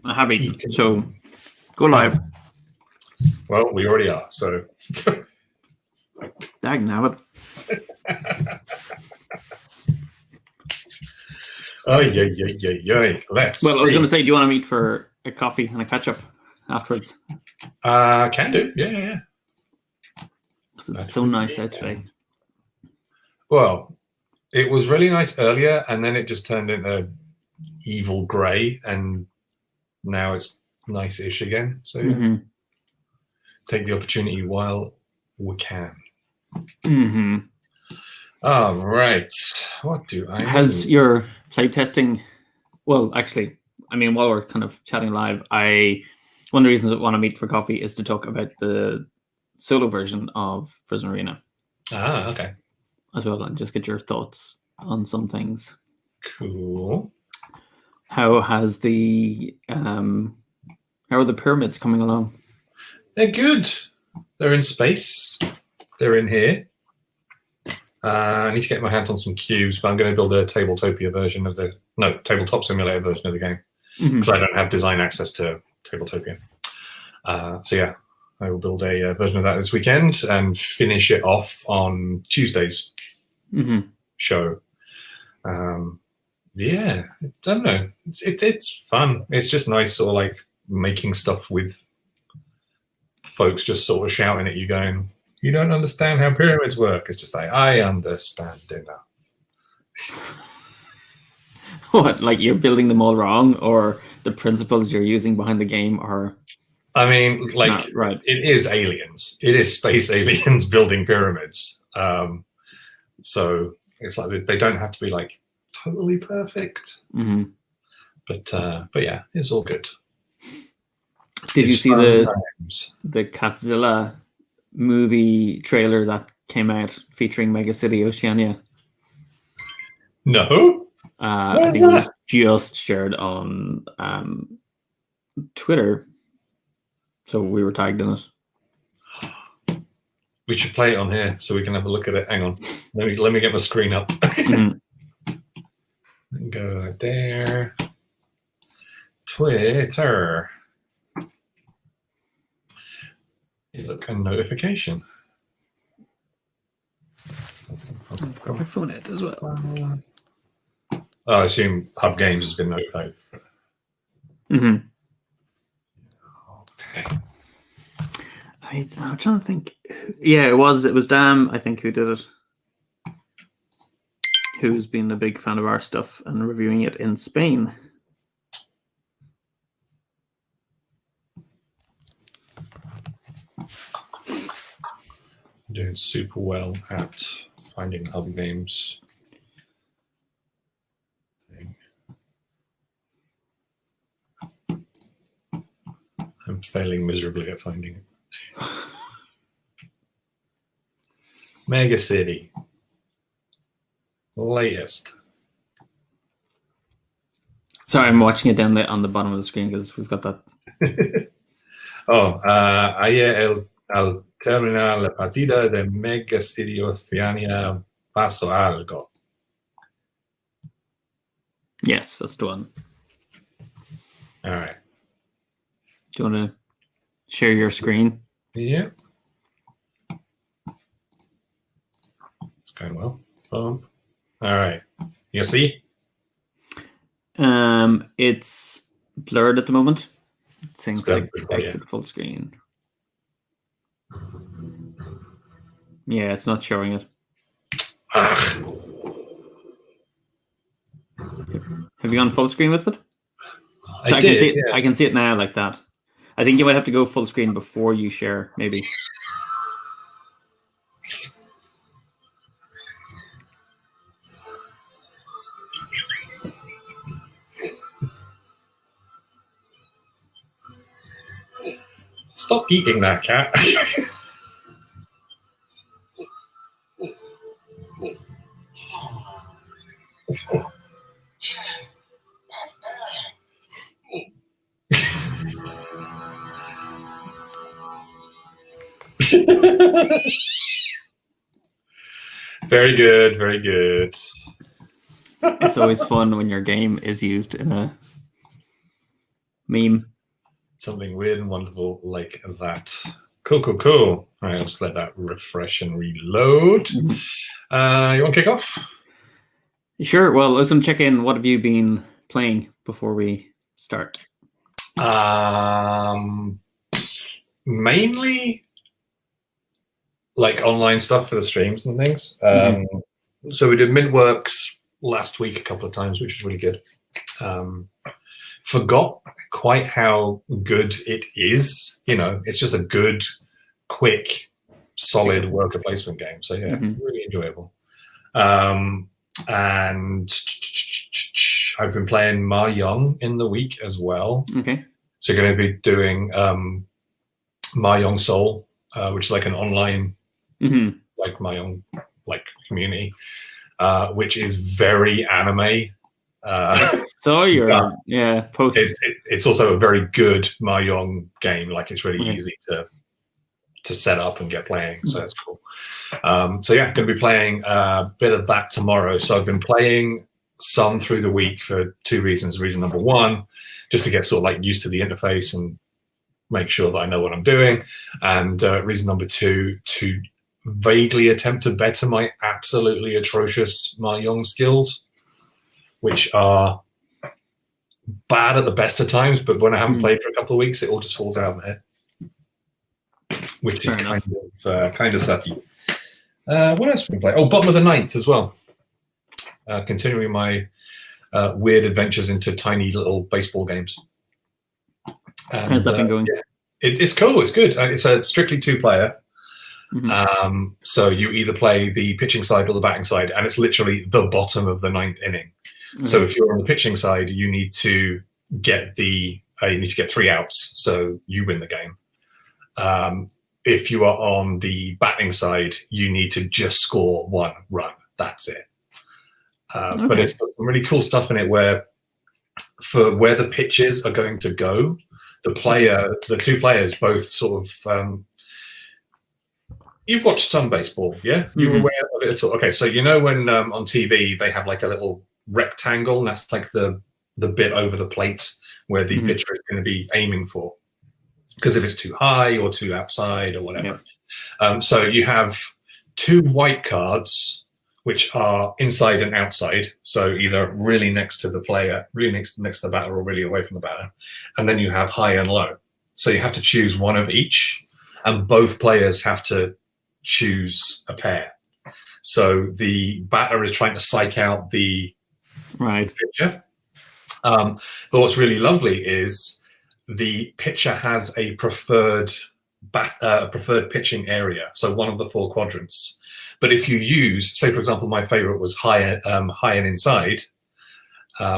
I have eaten. So go live. Well, we already are. So. Dag nabbit. Oh, yeah. Let's Well, I was see. going to say, do you want to meet for a coffee and a catch-up afterwards? Can do. Yeah. It's so nice out today. Well, it was really nice earlier, and then it just turned into evil grey, and now it's nice-ish again. So take the opportunity while we can. All right. What do I Has need? your playtesting... Well, actually, I mean, while we're kind of chatting live, one of the reasons I want to meet for coffee is to talk about the solo version of Prison Arena. Okay. As well, and just get your thoughts on some things. Cool. How are the pyramids coming along? They're good. They're in space. They're in here. I need to get my hands on some cubes, but I'm going to build a Tabletopia version of Tabletop Simulator version of the game, because I don't have design access to Tabletopia. So yeah, I will build a version of that this weekend and finish it off on Tuesday's show. Yeah, I don't know. It's fun. It's just nice, sort of like making stuff with folks just sort of shouting at you, going, "You don't understand how pyramids work." It's just like, I understand enough. What, like you're building them all wrong, or the principles you're using behind the game are... I mean, like, not right. It is aliens. It is space aliens building pyramids. So it's like they don't have to be like totally perfect. But yeah, it's all good. Did you see the Catzilla movie trailer that came out featuring Mega City Oceania? No. I think it was just shared on Twitter, so we were tagged in it. We should play it on here so we can have a look at it. Hang on, let me get my screen up. Go there. Twitter. Look, a notification. I've got my phone out as well. I assume Hub Games has been notified. Okay. I'm trying to think. Yeah, it was Dan, I think, who did it. Who's been a big fan of our stuff and reviewing it in Spain. Doing super well at finding Hub Games. I'm failing miserably at finding it. Mega City. Latest. Sorry, I'm watching it down there on the bottom of the screen because we've got that. Ayer al terminar la partida de Mega City Oceania pasó algo. Yes, that's the one. All right. Do you want to share your screen? Yeah. It's going well. All right. You see? It's blurred at the moment. It seems like exit full screen. Yeah, it's not showing it. Have you gone full screen with it? So I can see it. Yeah. I can see it now like that. I think you might have to go full screen before you share, maybe. Stop eating that, cat. Very good, very good. It's always fun when your game is used in meme. Something weird and wonderful like that. Cool. All right, let's let that refresh and reload. Mm-hmm. You want to kick off? Sure. Well, let's check in. What have you been playing before we start? Mainly like online stuff for the streams and things. So we did Midworks last week a couple of times, which was really good. Forgot quite how good it is. It's just a good, quick, solid worker placement game. So yeah, really enjoyable. And I've been playing Mahjong in the week as well. Okay. So you're going to be doing Mahjong Soul, which is like an online like Mahjong community, which is very anime. So your post. It's also a very good Mahjong game. Like it's really easy to set up and get playing. So that's cool. So yeah, going to be playing a bit of that tomorrow. So I've been playing some through the week for two reasons. Reason number one, just to get sort of like used to the interface and make sure that I know what I'm doing. And reason number two, to vaguely attempt to better my absolutely atrocious Mahjong skills, which are bad at the best of times, but when I haven't played for a couple of weeks, it all just falls out of my head, which is kind of sucky. What else have we played? Oh, Bottom of the Ninth as well. Continuing my weird adventures into tiny little baseball games. And, how's that been going? Yeah, it's cool. It's good. It's a strictly two-player. So you either play the pitching side or the batting side, and it's literally the bottom of the ninth inning. So if you're on the pitching side, you need to get 3 outs, so you win the game. If you are on the batting side, you need to just score 1 run. That's it. But it's got some really cool stuff in it where the pitches are going to go, the two players both sort of. You've watched some baseball, yeah? You're aware of it at all? Okay, so when on TV they have like a little rectangle, and that's like the bit over the plate where the pitcher is going to be aiming for. Because if it's too high or too outside or whatever. So you have 2 white cards, which are inside and outside. So either really next to the player, really next to the batter, or really away from the batter. And then you have high and low. So you have to choose one of each, and both players have to choose a pair. So the batter is trying to psych out the pitcher. But what's really lovely is the pitcher has a preferred pitching area, so one of the 4 quadrants. But if you use, say for example, my favorite was high and inside,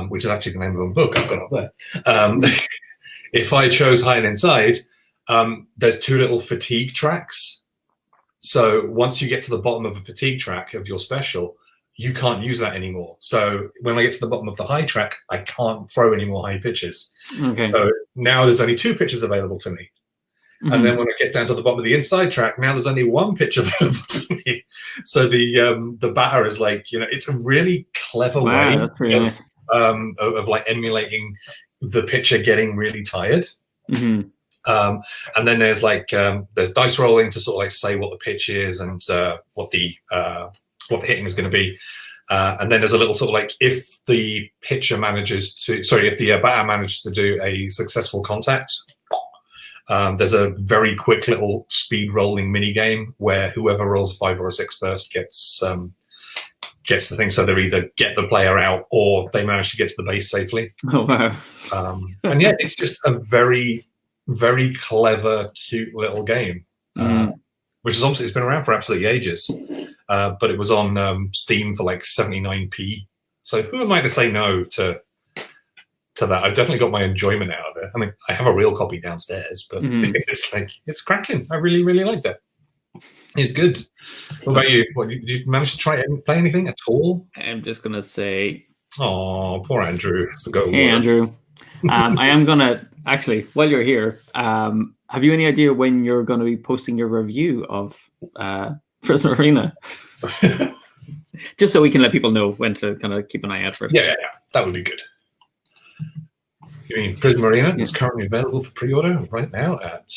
which is actually the name of a book I've got up there. If I chose high and inside, there's 2 little fatigue tracks. So once you get to the bottom of a fatigue track of your special, you can't use that anymore. So when I get to the bottom of the high track, I can't throw any more high pitches. So now there's only 2 pitches available to me. And then when I get down to the bottom of the inside track, now there's only 1 pitch available to me. So the batter is like, it's a really clever way that's really nice. Of like emulating the pitcher getting really tired. And then there's there's dice rolling to sort of like say what the pitch is and what the hitting is going to be. And then there's a little sort of like if the batter manages to do a successful contact, there's a very quick little speed rolling mini game where whoever rolls a 5 or a 6 first gets the thing. So they either get the player out or they manage to get to the base safely. Oh wow! And yeah, it's just a very, very clever, cute little game, which is obviously it's been around for absolutely ages. But it was on Steam for like 79p. So who am I to say no to that? I've definitely got my enjoyment out of it. I mean, I have a real copy downstairs, but it's cracking. I really, really like that. It's good. What about you? Did you manage to play anything at all? I'm just gonna say, oh, poor Andrew has to go. Hey, Andrew. I am gonna actually, while you're here, have you any idea when you're going to be posting your review of Prisma Arena? Just so we can let people know when to kind of keep an eye out for it. Yeah, that would be good. You mean Prisma Arena? Yeah. It's currently available for pre-order right now at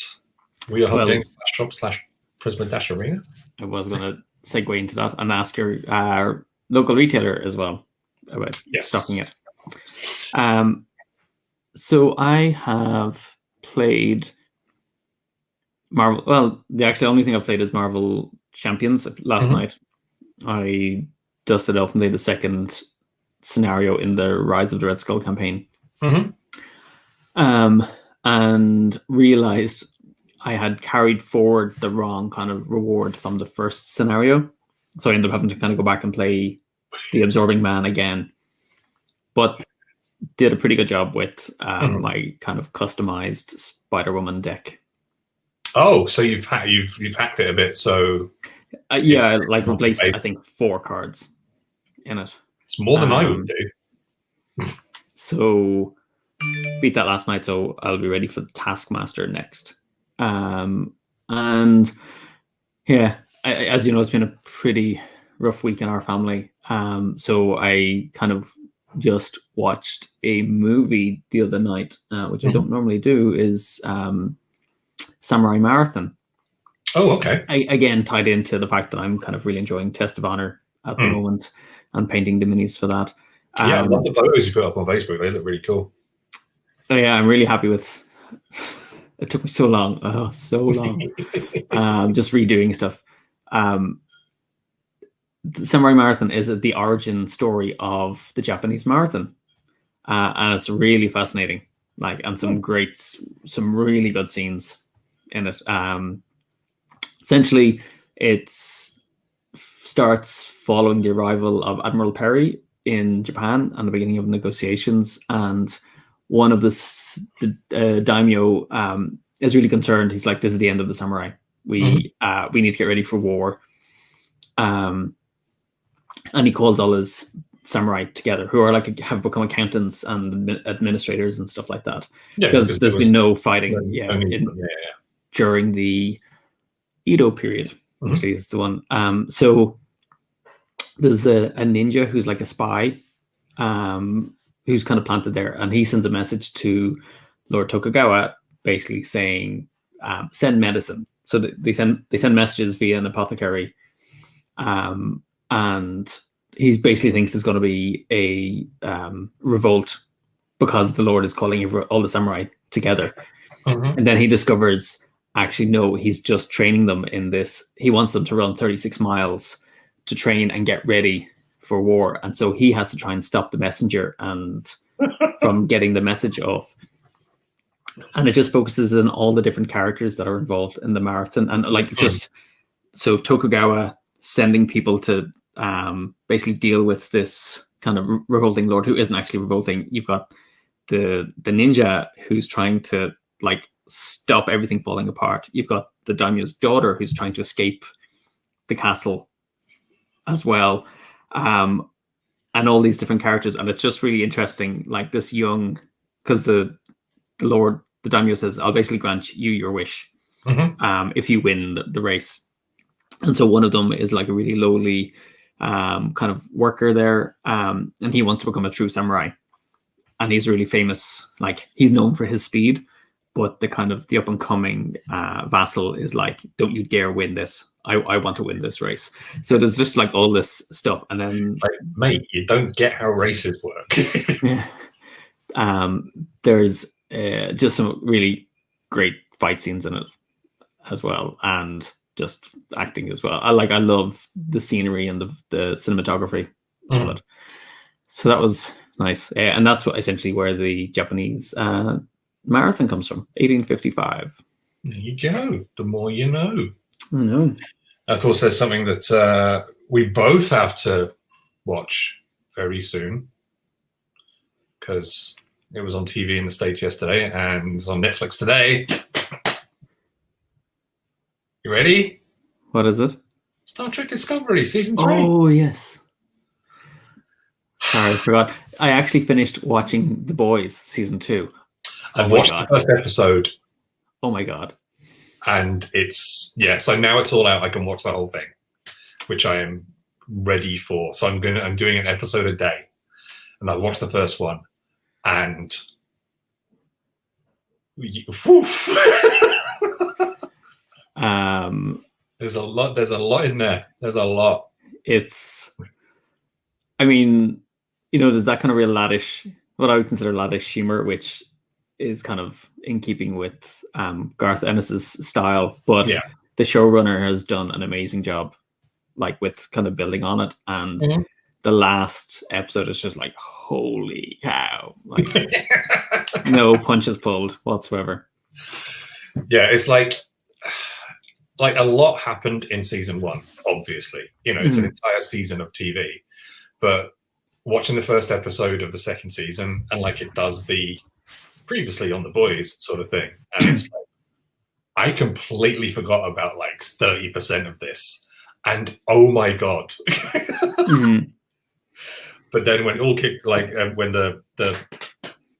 wearehotgames.shop/Prisma-Arena. I was going to segue into that and ask your local retailer as well about stocking it. So I have played Marvel. Well, the actually only thing I've played is Marvel Champions. Last night I dusted off and played the second scenario in the Rise of the Red Skull campaign. And realized I had carried forward the wrong kind of reward from the first scenario. So I ended up having to kind of go back and play the Absorbing Man again. But did a pretty good job with my kind of customized Spider-Woman deck. Oh, so you've hacked it a bit. So yeah, I like replaced I think 4 cards in it. It's more than I would do. So beat that last night, so I'll be ready for the Taskmaster next. And yeah, as you know, it's been a pretty rough week in our family. So I kind of just watched a movie the other night, which I don't normally do, is Samurai Marathon. Oh, okay. Again, tied into the fact that I'm kind of really enjoying Test of Honor at the moment and painting the minis for that. Yeah, I love the photos you put up on Facebook. They look really cool. Oh yeah, I'm really happy with. It took me so long, just redoing stuff. The Samurai Marathon is the origin story of the Japanese marathon, and it's really fascinating. And some really good scenes in it. Essentially, it starts following the arrival of Admiral Perry in Japan and the beginning of negotiations, and one of the daimyo is really concerned. He's like, "This is the end of the samurai. We need to get ready for war." And he calls all his samurai together, who are have become accountants and administrators and stuff like that. Yeah, because there's been no fighting. During the Edo period, actually, is the one. So there's a ninja who's like a spy, who's kind of planted there, and he sends a message to Lord Tokugawa, basically saying, "Send medicine." So they send messages via an apothecary, and he basically thinks there's going to be a revolt because the Lord is calling all the samurai together, and then he discovers, actually, no, he's just training them in this. He wants them to run 36 miles to train and get ready for war. And so he has to try and stop the messenger and from getting the message off. And it just focuses on all the different characters that are involved in the marathon. And so Tokugawa sending people to basically deal with this kind of revolting lord who isn't actually revolting. You've got the ninja who's trying to stop everything falling apart. You've got the daimyo's daughter who's trying to escape the castle as well, and all these different characters. And it's just really interesting, this young, because the lord, the daimyo says, "I'll basically grant you your wish if you win the race." And so one of them is like a really lowly kind of worker there, and he wants to become a true samurai, and he's really famous. He's known for his speed, but the up and coming vassal is like, "Don't you dare win this. I want to win this race." So there's just all this stuff, and then mate, you don't get how races work. Yeah. There's just some really great fight scenes in it as well, and just acting as well. I love the scenery and the cinematography of it. So that was nice, and that's essentially where the Japanese marathon comes from, 1855. There you go. The more you know. I know. Of course, there's something that we both have to watch very soon, because it was on TV in the States yesterday and it's on Netflix today. You ready? What is it? Star Trek Discovery Season 3. Oh, yes. Sorry, I forgot. I actually finished watching The Boys Season 2. I've watched the first episode. Oh my God. And so now it's all out. I can watch the whole thing, which I am ready for. So I'm doing an episode a day. And I watched the first one, and Woof. There's a lot. There's a lot in there. There's a lot. I mean, there's that kind of real laddish, what I would consider laddish humor, which is kind of in keeping with Garth Ennis's style, but the showrunner has done an amazing job, like with kind of building on it. And the last episode is just like, holy cow! Like, no punches pulled whatsoever. Yeah, it's like a lot happened in season 1. Obviously, it's an entire season of TV, but watching the first episode of the second season and like it does the previously on The Boys sort of thing, and it's like, I completely forgot about like 30% of this, and oh my god. But then when it all kicked, like when the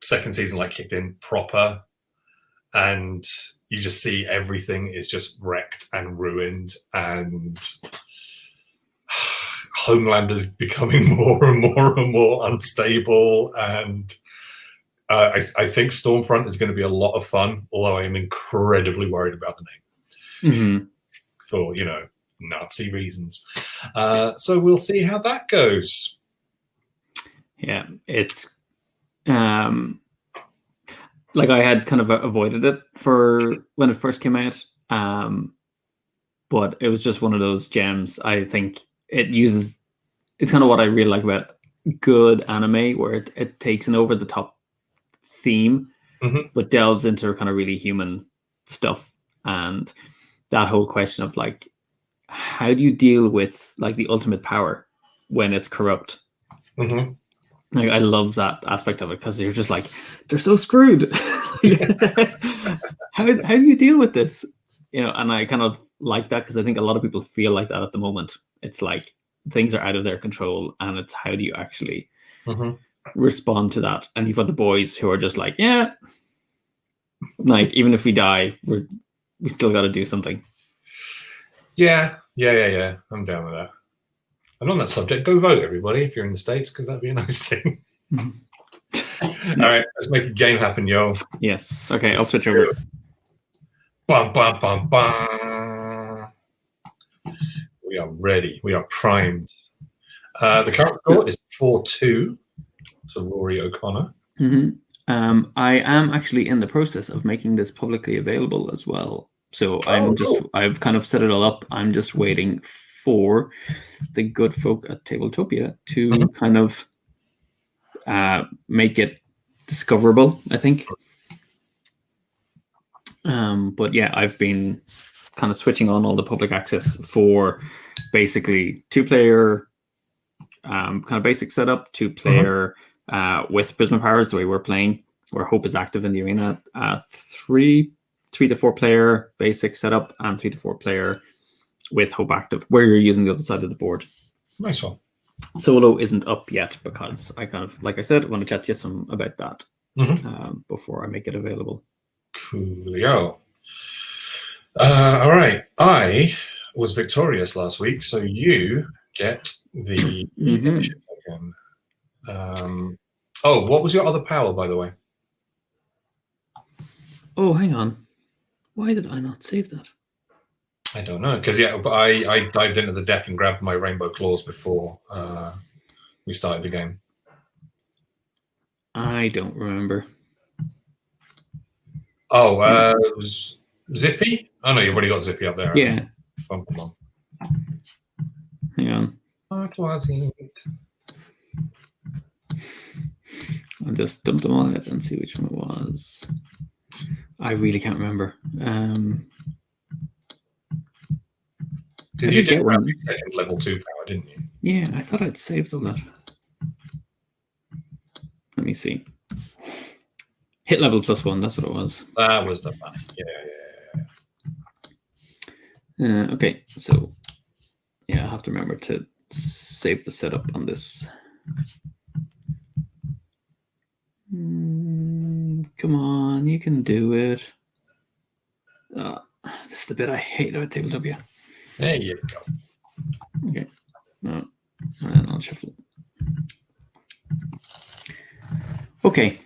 second season like kicked in proper, and you just see everything is just wrecked and ruined, and Homelander's becoming more and more and more unstable, and I think Stormfront is going to be a lot of fun, although I am incredibly worried about the name for Nazi reasons. So we'll see how that goes. Yeah, it's like I had kind of avoided it for when it first came out, but it was just one of those gems. I think it's kind of what I really like about good anime, where it takes an over the top theme, but delves into kind of really human stuff, and that whole question of like, how do you deal with like the ultimate power when it's corrupt? Like, I love that aspect of it, because you're just like, they're so screwed. How do you deal with this? And I kind of like that, because I think a lot of people feel like that at the moment. It's like things are out of their control, and it's how do you actually respond to that? And you've got the boys who are just like, yeah, like even if we die, we still got to do something. Yeah. I'm down with that. And on that subject, go vote, everybody, if you're in the States, because that'd be a nice thing. All right, let's make a game happen, yo. Yes. Okay, I'll switch over. Bum, bum, bum, bum. We are ready. We are primed. The current score is 4-2 to Rory O'Connor. I am actually in the process of making this publicly available as well. So I've kind of set it all up. I'm just waiting for the good folk at Tabletopia to kind of make it discoverable, I think. But yeah, I've been kind of switching on all the public access for basically 2-player kind of basic setup, 2-player with Prisma powers, the way we're playing, where Hope is active in the arena, 3 to 4-player basic setup, and 3 to 4-player with Hope active, where you're using the other side of the board. Nice one. Solo isn't up yet, because I kind of, like I said, want to chat to you some about that before I make it available. Coolio. All right. I was victorious last week, so you get the initiative again. What was your other power, by the way? Oh, hang on. Why did I not save that? I don't know, because I dived into the deck and grabbed my Rainbow Claws before we started the game. I don't remember. It was Zippy? Oh no, you've already got Zippy up there. Yeah. Bum, bum, bum. Hang on. What was it? I'll just dump them all out and see which one it was. I really can't remember. Because you did grab your second level 2 power, didn't you? Yeah, I thought I'd saved all that. Let me see. Hit level +1, that's what it was. That was the best. Yeah. Okay, so yeah, I have to remember to save the setup on this. Come on, you can do it. This is the bit I hate about Tabletopia. There you go. Okay. No. And then I'll shuffle. Okay.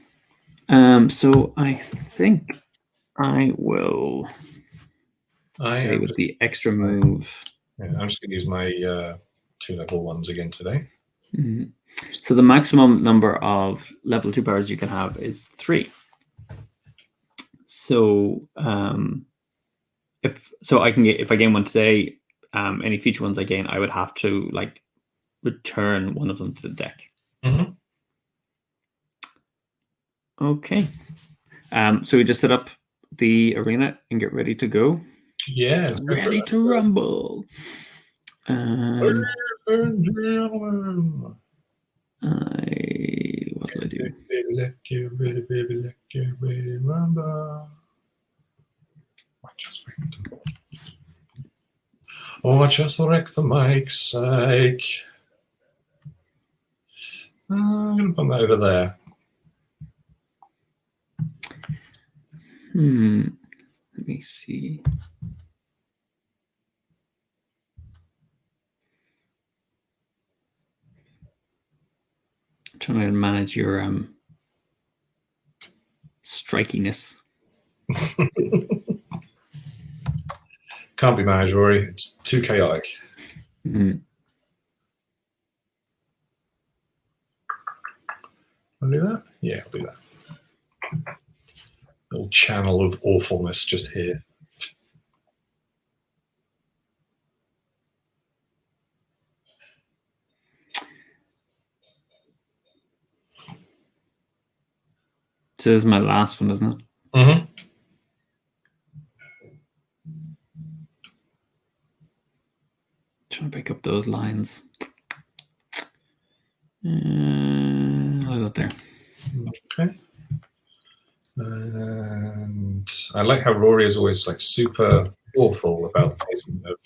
So I think I will play with the extra move. Yeah, I'm just going to use my 2 level 1s again today. Mm-hmm. So the maximum number of level 2 powers you can have is 3. So if I gain one today, any future ones I gain, I would have to like return one of them to the deck. Mm-hmm. Okay. So we just set up the arena and get ready to go. Yeah, ready to rumble. Ladies and gentlemen. What will I do? Baby, let's get ready, baby, let's get ready, rumble. Oh, I just wrecked the mic's sake. I'm going to put that over there. Let me see. Trying to manage your strikiness. Can't be managed, Rory. It's too chaotic. I'll do that? Yeah, I'll do that. Little channel of awfulness just here. So this is my last one, isn't it? Mm-hmm. Trying to pick up those lines. I'll go there. Okay. And I like how Rory is always like super thoughtful about the placement of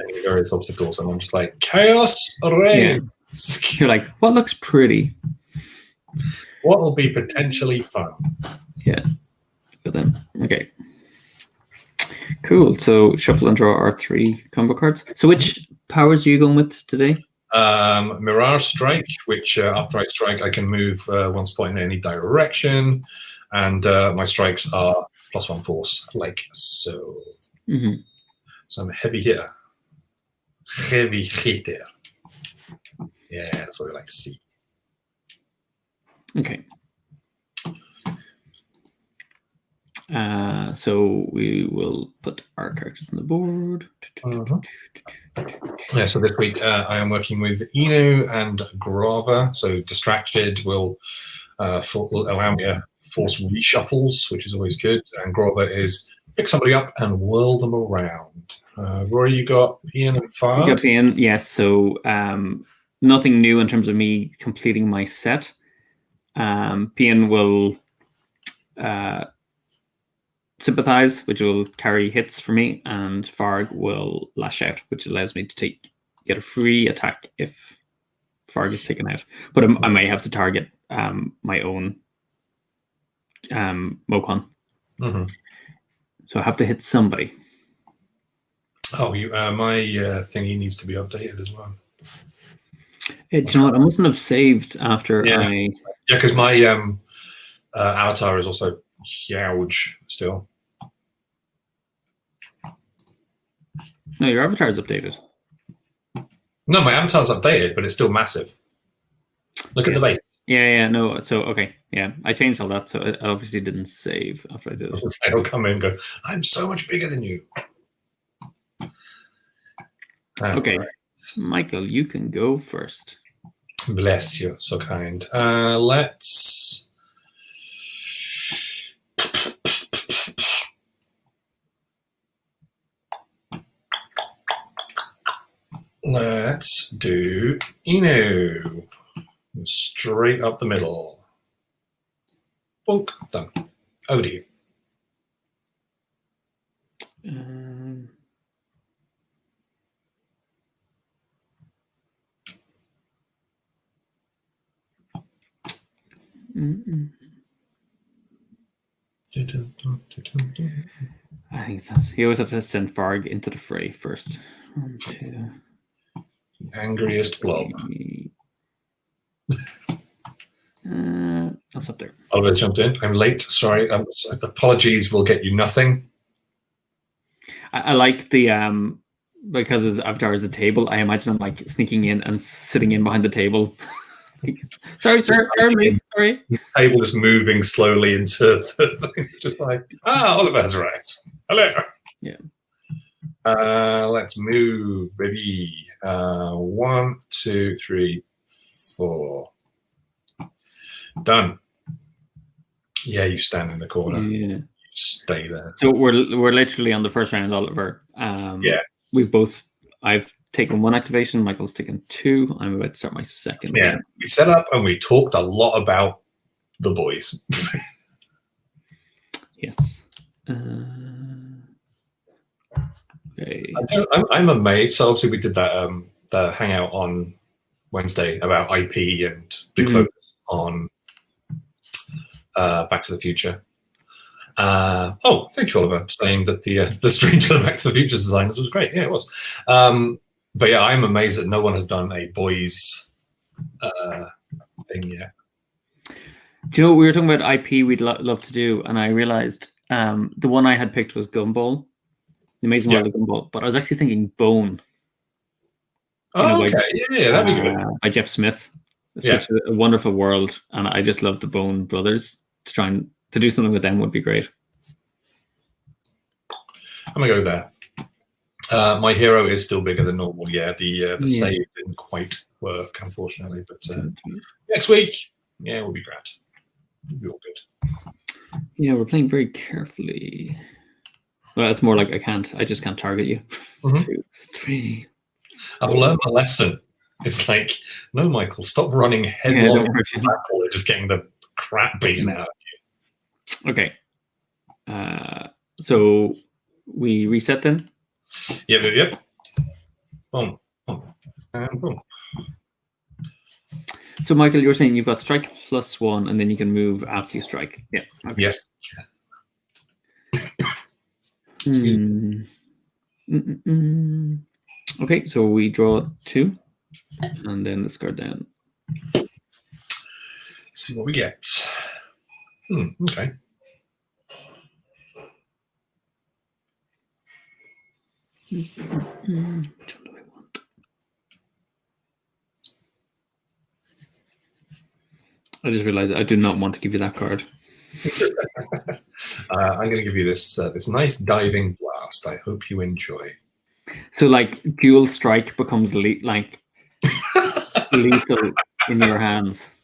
any various obstacles, and I'm just like, chaos reigns. Yeah. You're like, what looks pretty? What will be potentially fun? Yeah. Good then. Okay. Cool. So shuffle and draw our 3 combo cards. So which powers are you going with today? Mirage Strike, which after I strike, I can move 1 spot in any direction, and my strikes are +1 force, like so. Mm-hmm. So I'm a heavy hitter. Heavy hitter. Yeah, that's what we like to see. Okay. So we will put our characters on the board. Yeah, so this week I am working with Inu and Grava. So Distracted will allow me to force reshuffles, which is always good. And Grava is pick somebody up and whirl them around. Rory, you got Ian and Farg? You got Ian, yes. So nothing new in terms of me completing my set. Pian will sympathize, which will carry hits for me, and Farg will lash out, which allows me to get a free attack if Farg is taken out. But I may have to target my own Mokon. Mm-hmm. So I have to hit somebody. Oh, my thingy needs to be updated as well. Do you know what? I mustn't have saved after Yeah, because my avatar is also huge still. No, your avatar is updated. No, my avatar's updated, but it's still massive. Look at the base. Yeah, no. So, okay. Yeah, I changed all that, so it obviously didn't save after I did it. They'll come in and go, I'm so much bigger than you. Okay. Right. Michael, you can go first. Bless you. So kind. Let's do Inu. Straight up the middle. Bonk. Done. Over to you. I think that's. You always have to send Farg into the fray first. 1, 2. Angriest blob. That's up there. Oliver jumped in. I'm late. Sorry. Apologies will get you nothing. I like the because his avatar is a table. I imagine him like sneaking in and sitting in behind the table. sorry. The table is moving slowly into the thing. Just like, Oliver has arrived. Hello. Yeah. Let's move, baby. 1, 2, 3, 4. Done. Yeah, you stand in the corner. Yeah. You stay there. So we're literally on the first round, Oliver. I've taken 1 activation. Michael's taken 2. I'm about to start my second. Yeah, we set up and we talked a lot about the boys. Yes. Okay. I'm amazed. So obviously we did that the hangout on Wednesday about IP and big focus on Back to the Future. Thank you, Oliver, for saying that the stream to the Back to the Future designers was great. Yeah, it was. But yeah, I'm amazed that no one has done a boys thing yet. Do you know, we were talking about IP we'd love to do, and I realized the one I had picked was Gumball, The Amazing World of Gumball, but I was actually thinking Bone. Okay, that'd be good. By Jeff Smith. It's such a wonderful world, and I just love the Bone brothers. To try and to do something with them would be great. I'm gonna go there. My hero is still bigger than normal. Yeah, the save didn't quite work, unfortunately. But next week, we'll be grand. We'll be all good. Yeah, we're playing very carefully. Well, it's more like I just can't target you. 2, 3. I've learned my lesson. It's like, no, Michael, stop running headlong into the battle and just getting the crap beaten out of you. Okay. So we reset then? Yep. Boom. And boom. So, Michael, you're saying you've got strike +1, and then you can move after you strike. Yeah. Okay. Yes. Okay, so we draw 2, and then discard down. Let's see what we get. Okay. Which one do I want? I just realized I do not want to give you that card. I'm going to give you this this nice diving blast. I hope you enjoy. So, like, dual strike becomes lethal in your hands.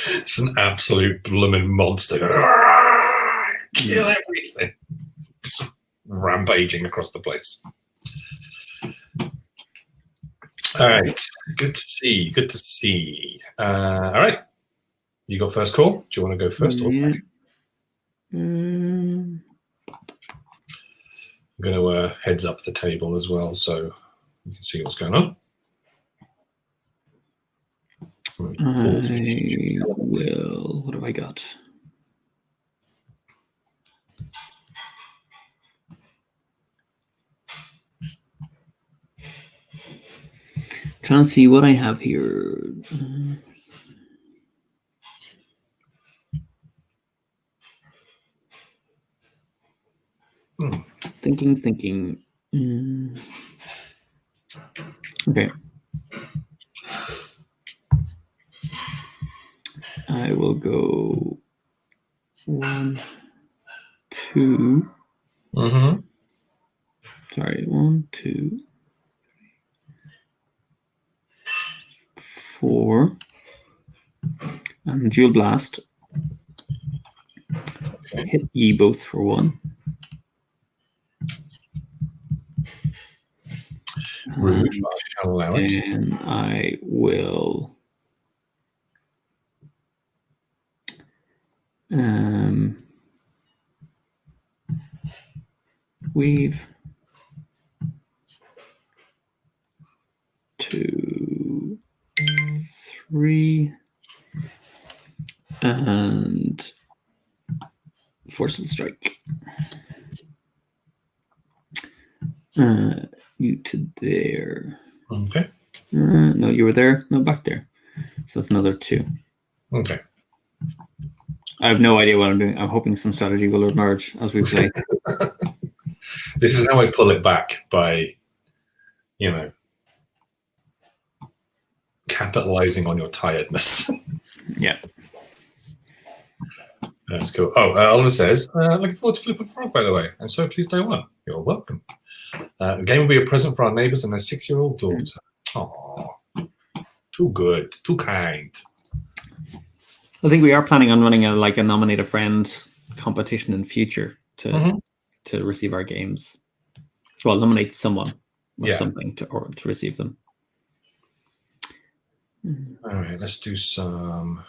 It's an absolute blooming monster. Kill everything. Just rampaging across the place. All right. Good to see. All right. You got first call? Do you want to go first or second? I'm going to heads up the table as well so you can see what's going on. I will. What have I got? Trying to see what I have here. Thinking. Okay. I will go 1, 2. Sorry, 1, 2, 4. And Dual Blast. Okay. Hit ye both for 1. Rude, I shall allow it. And I will weave 2, 3, and forceful strike. You to there. Okay. No, you were there. No, back there. So it's another 2. Okay. I have no idea what I'm doing. I'm hoping some strategy will emerge as we play. This is how I pull it back by, capitalizing on your tiredness. Yeah. That's cool. Oh, Oliver says, looking forward to Flip a Frog, by the way. I'm so pleased I won. You're welcome. The game will be a present for our neighbors and their 6-year-old daughter. Aww. Too good. Too kind. I think we are planning on running a nominate a friend competition in future to receive our games. Well, nominate someone with something to receive them. All right, let's do some.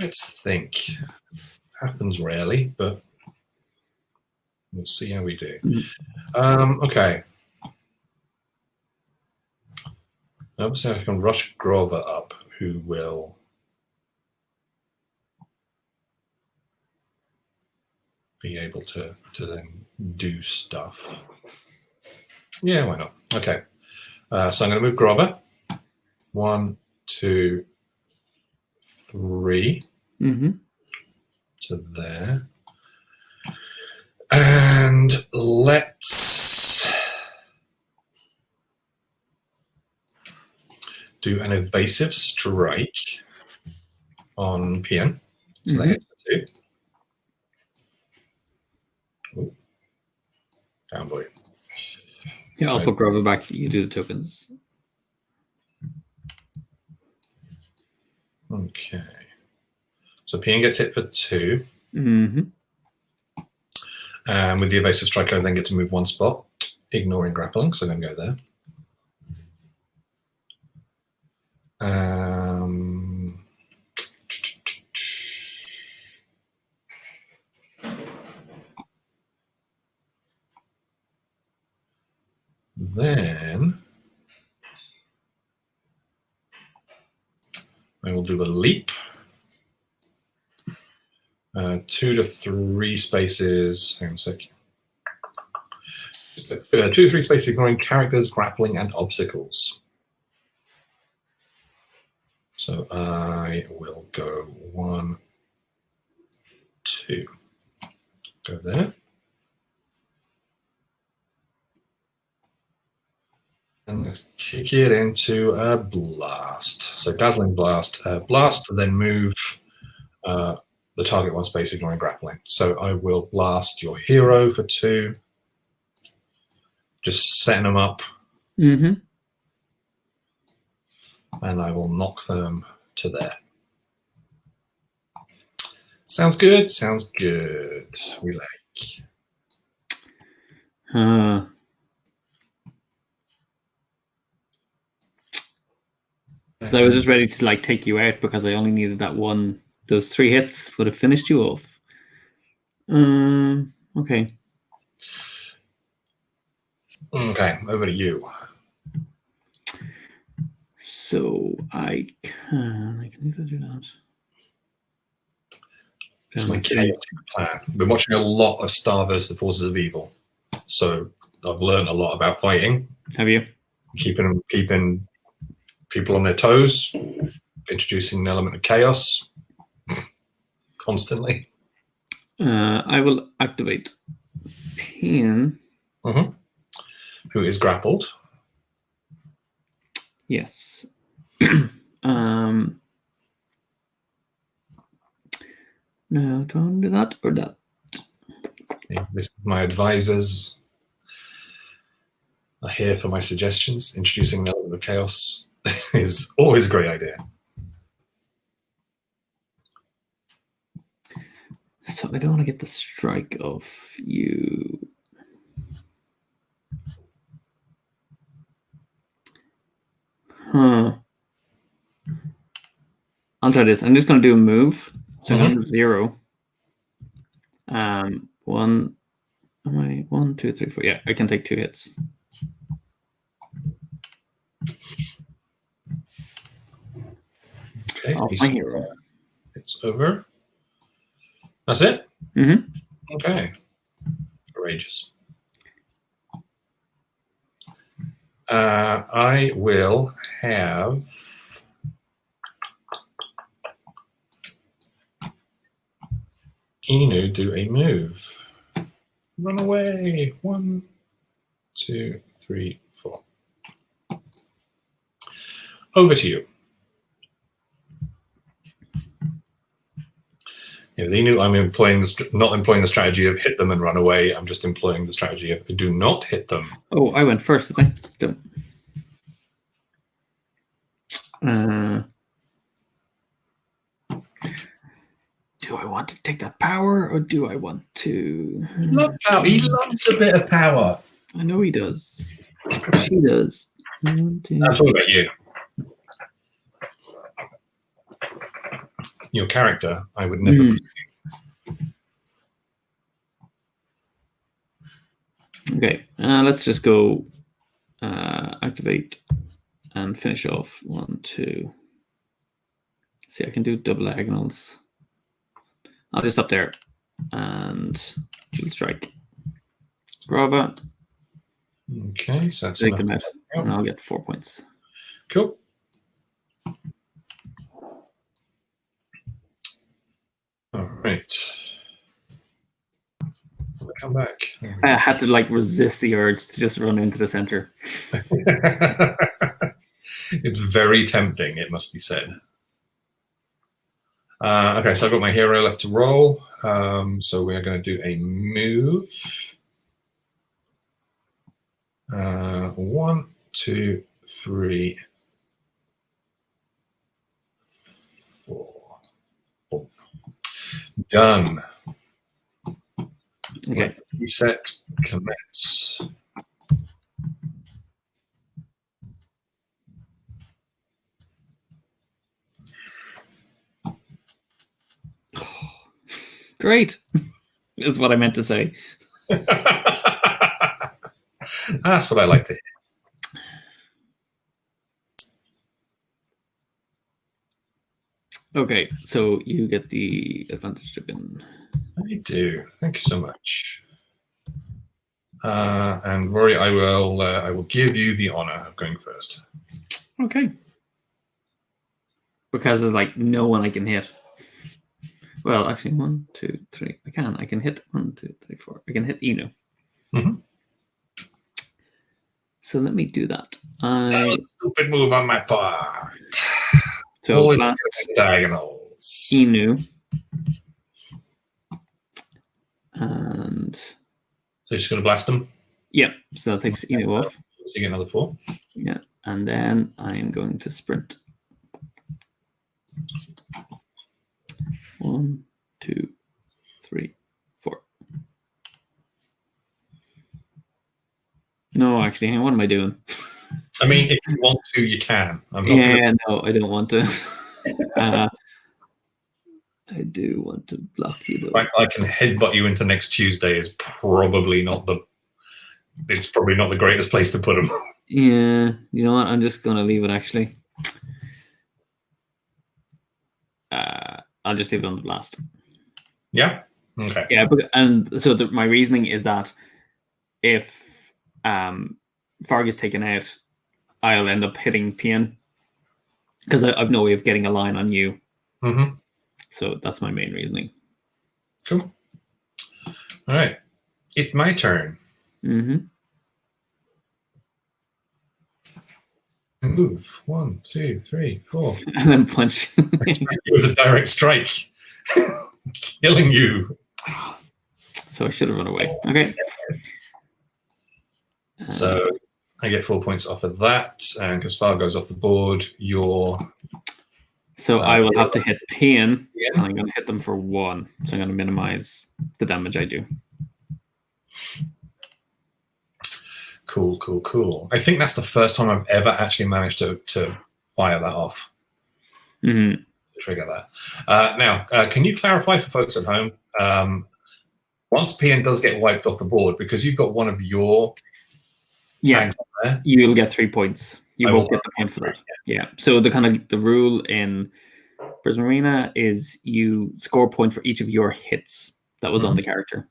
Let's think. Happens rarely, but we'll see how we do. Okay. Obviously, I can rush Grover up, who will be able to then do stuff. Yeah, why not? Okay. So I'm going to move Grover. 1, 2, 3 to there. And let's do an evasive strike on PN. So they hit for 2. Ooh. Down boy. Yeah, I'll put Grover back. You do the tokens. Okay. So PN gets hit for 2. And with the evasive strike, I then get to move 1 spot, ignoring grappling. So I'm going to go there. Then I will do a leap. 2 to 3 spaces. Hang on a sec. 2 to 3 spaces ignoring characters, grappling, and obstacles. So I will go 1, 2. Go there. And let's kick it into a blast. So dazzling blast. Blast, then move the target 1 space, ignoring grappling. So I will blast your hero for 2. Just setting them up. And I will knock them to there. Sounds good. Sounds good. We like. Because I was just ready to take you out because I only needed that one. Those 3 hits would have finished you off. Okay. Okay, over to you. So I can either do that. It's my chaotic plan. I've been watching a lot of Star vs. the Forces of Evil, so I've learned a lot about fighting. Have you? Keeping people on their toes, introducing an element of chaos constantly. I will activate Pin. Who is grappled. Yes. No, do I want to do that or that? Yeah, this is my advisors are here for my suggestions. Introducing an element of chaos is always a great idea. So I don't want to get the strike of you. I'll try this. I'm just going to do a move. So I'm going to do 0. 1, 2, 3, 4. Yeah, I can take 2 hits. Okay, off my hero. It's over. That's it? Mm-hmm. Okay. Courageous. I will have Inu do a move. Run away. 1, 2, 3, 4. Over to you. Yeah, Inu, I'm not employing the strategy of hit them and run away. I'm just employing the strategy of do not hit them. Oh, I went first. I don't. Do I want to take that power, or do I want to? He loves a bit of power. I know he does. She does. I'm talking about you. Your character, I would never. Okay, let's just go activate and finish off 1, 2. See, I can do double diagonals. I'll just up there and shield strike. Brava. Okay, so that's take them out, and I'll get 4 points. Cool. All right. I'll come back. I had to resist the urge to just run into the center. It's very tempting, it must be said. Okay, so I've got my hero left to roll. So we are going to do a move. 1, 2, 3, 4. Done. Okay. Reset, commence. Great, is what I meant to say. That's what I like to hear. Okay, so you get the advantage token. I do. Thank you so much. And Rory, I will give you the honor of going first. Okay. Because there's no one I can hit. Well, actually, 1, 2, 3. I can hit 1, 2, 3, 4. I can hit Inu. Mm-hmm. So let me do that. That was a stupid move on my part. So blast diagonals. Inu. And so you're just going to blast them? Yeah, so that takes Inu off. So you get another 4. Yeah, and then I'm going to sprint. 1, 2, 3, 4. No, actually, what am I doing? I mean, if you want to, you can. No, I don't want to. I do want to block you, though. I can headbutt you into next Tuesday is probably not the. It's probably not the greatest place to put them. Yeah, you know what? I'm just going to leave it, actually. I'll just leave it on the blast. Yeah? Okay. Yeah, and so my reasoning is that if Farg is taken out, I'll end up hitting Pian because I've no way of getting a line on you. Mm-hmm. So that's my main reasoning. Cool. All right. It's my turn. Mm-hmm. Move. 1, 2, 3, 4. And then punch. With a direct strike. Killing you. So I should have run away. Okay. So I get 4 points off of that. And because Far goes off the board, you're... So I will have to hit Pian. Yeah. And I'm going to hit them for 1. So I'm going to minimize the damage I do. Cool, cool, cool. I think that's the first time I've ever actually managed to fire that off. Mm-hmm. Trigger that. Now, can you clarify for folks at home, once PN does get wiped off the board, because you've got one of your tags on there, you'll get 3 points. You won't get the point for that. Yeah. So the rule in Prisma Arena is you score a point for each of your hits that was on the character.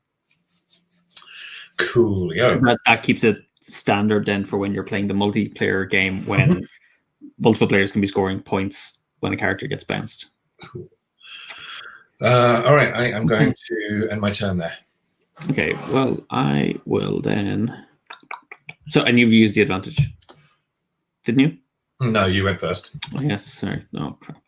Cool. Yeah. That keeps it standard then for when you're playing the multiplayer game when multiple players can be scoring points when a character gets bounced. Cool. All right, I'm going to end my turn there. Okay, well, I will then. So, and you've used the advantage, didn't you? No, you went first. Oh, yes, sorry. Oh, crap.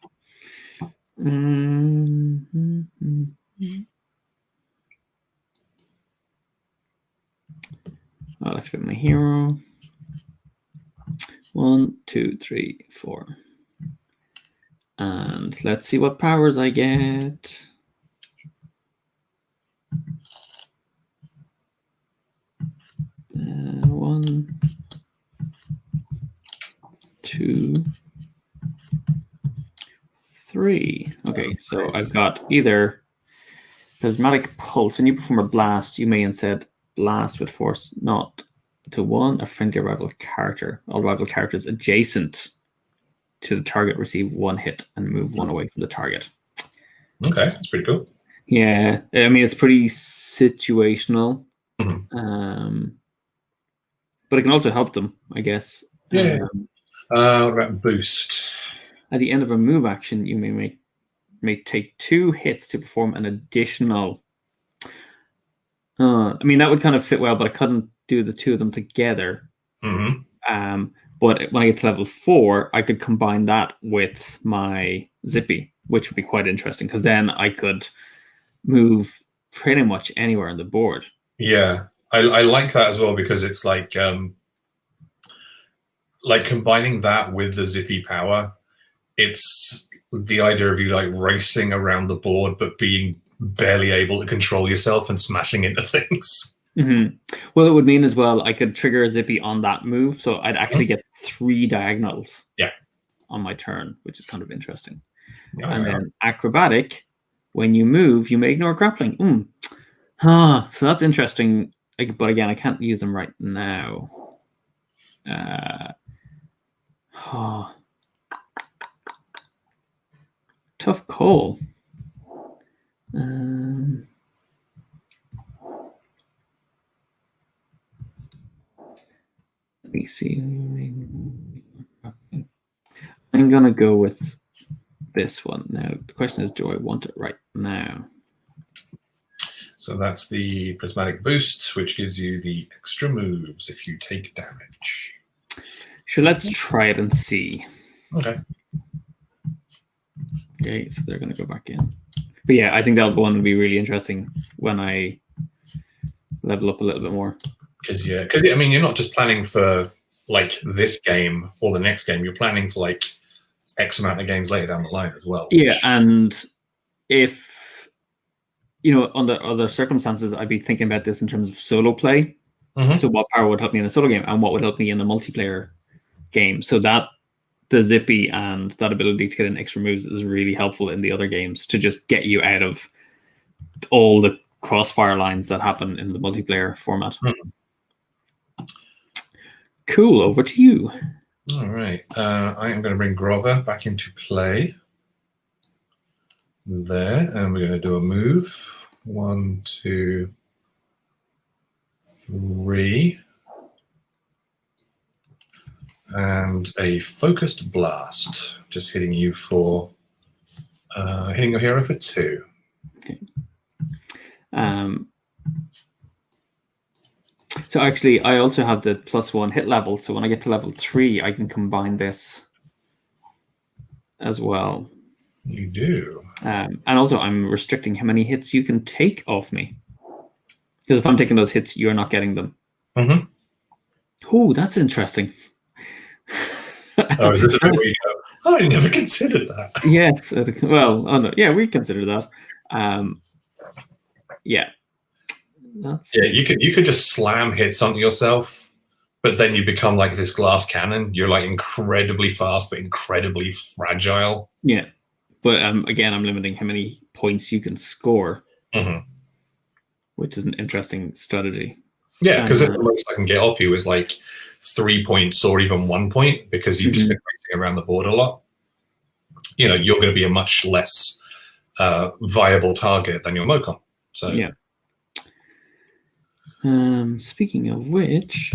I'll activate my hero. 1, 2, 3, 4. And let's see what powers I get. One, 2, 3. Okay, so I've got either Plasmatic Pulse. When you perform a blast, you may instead blast with force not to one a friendly rival character. All rival characters adjacent to the target receive 1 hit and move 1 away from the target. Okay, that's pretty cool. Yeah, I mean, it's pretty situational. But it can also help them, I guess. Yeah. What about boost? At the end of a move action, you may take 2 hits to perform an additional. I mean, that would kind of fit well, but I couldn't do the 2 of them together. But when I get to level 4, I could combine that with my Zippy, which would be quite interesting because then I could move pretty much anywhere on the board. Yeah, I like that as well because it's like combining that with the Zippy power. It's the idea of you like racing around the board, but being barely able to control yourself and smashing into things. Well, it would mean as well I could trigger a Zippy on that move, so I'd actually get 3 diagonals. On my turn, which is kind of interesting. Then acrobatic, when you move, you may ignore grappling. So that's interesting. But again, I can't use them right now. Tough call. Let me see. I'm going to go with this one. Now, the question is, do I want it right now? So that's the Prismatic Boost, which gives you the extra moves if you take damage. Sure, let's try it and see. Okay. Okay, so they're going to go back in. But yeah, I think that one would be really interesting when I level up a little bit more. Because I mean, you're not just planning for like this game or the next game. You're planning for like X amount of games later down the line as well. Yeah, and if under other circumstances, I'd be thinking about this in terms of solo play. So what power would help me in a solo game and what would help me in a multiplayer game? So that the Zippy and that ability to get in extra moves is really helpful in the other games to just get you out of all the crossfire lines that happen in the multiplayer format. Cool, over to you. All right. I am going to bring Grover back into play. There, and we're going to do a move. 1, 2, 3. And a focused blast, just hitting you for hitting your hero for 2. Okay. So actually, I also have the +1 hit level. So when I get to level 3, I can combine this as well. You do. And also, I'm restricting how many hits you can take off me. Because if I'm taking those hits, you're not getting them. Oh, that's interesting. Oh, is this a bit where you go, I never considered that. Yes. Well, no, yeah, we consider that. Yeah. You could just slam hits onto yourself, but then you become like this glass cannon. You're like incredibly fast, but incredibly fragile. Yeah. But again, I'm limiting how many points you can score, which is an interesting strategy. Yeah, because the most I can get off you is like 3 points or even 1 point because you've just been racing around the board a lot. You're going to be a much less viable target than your Mocon. So yeah. Speaking of which,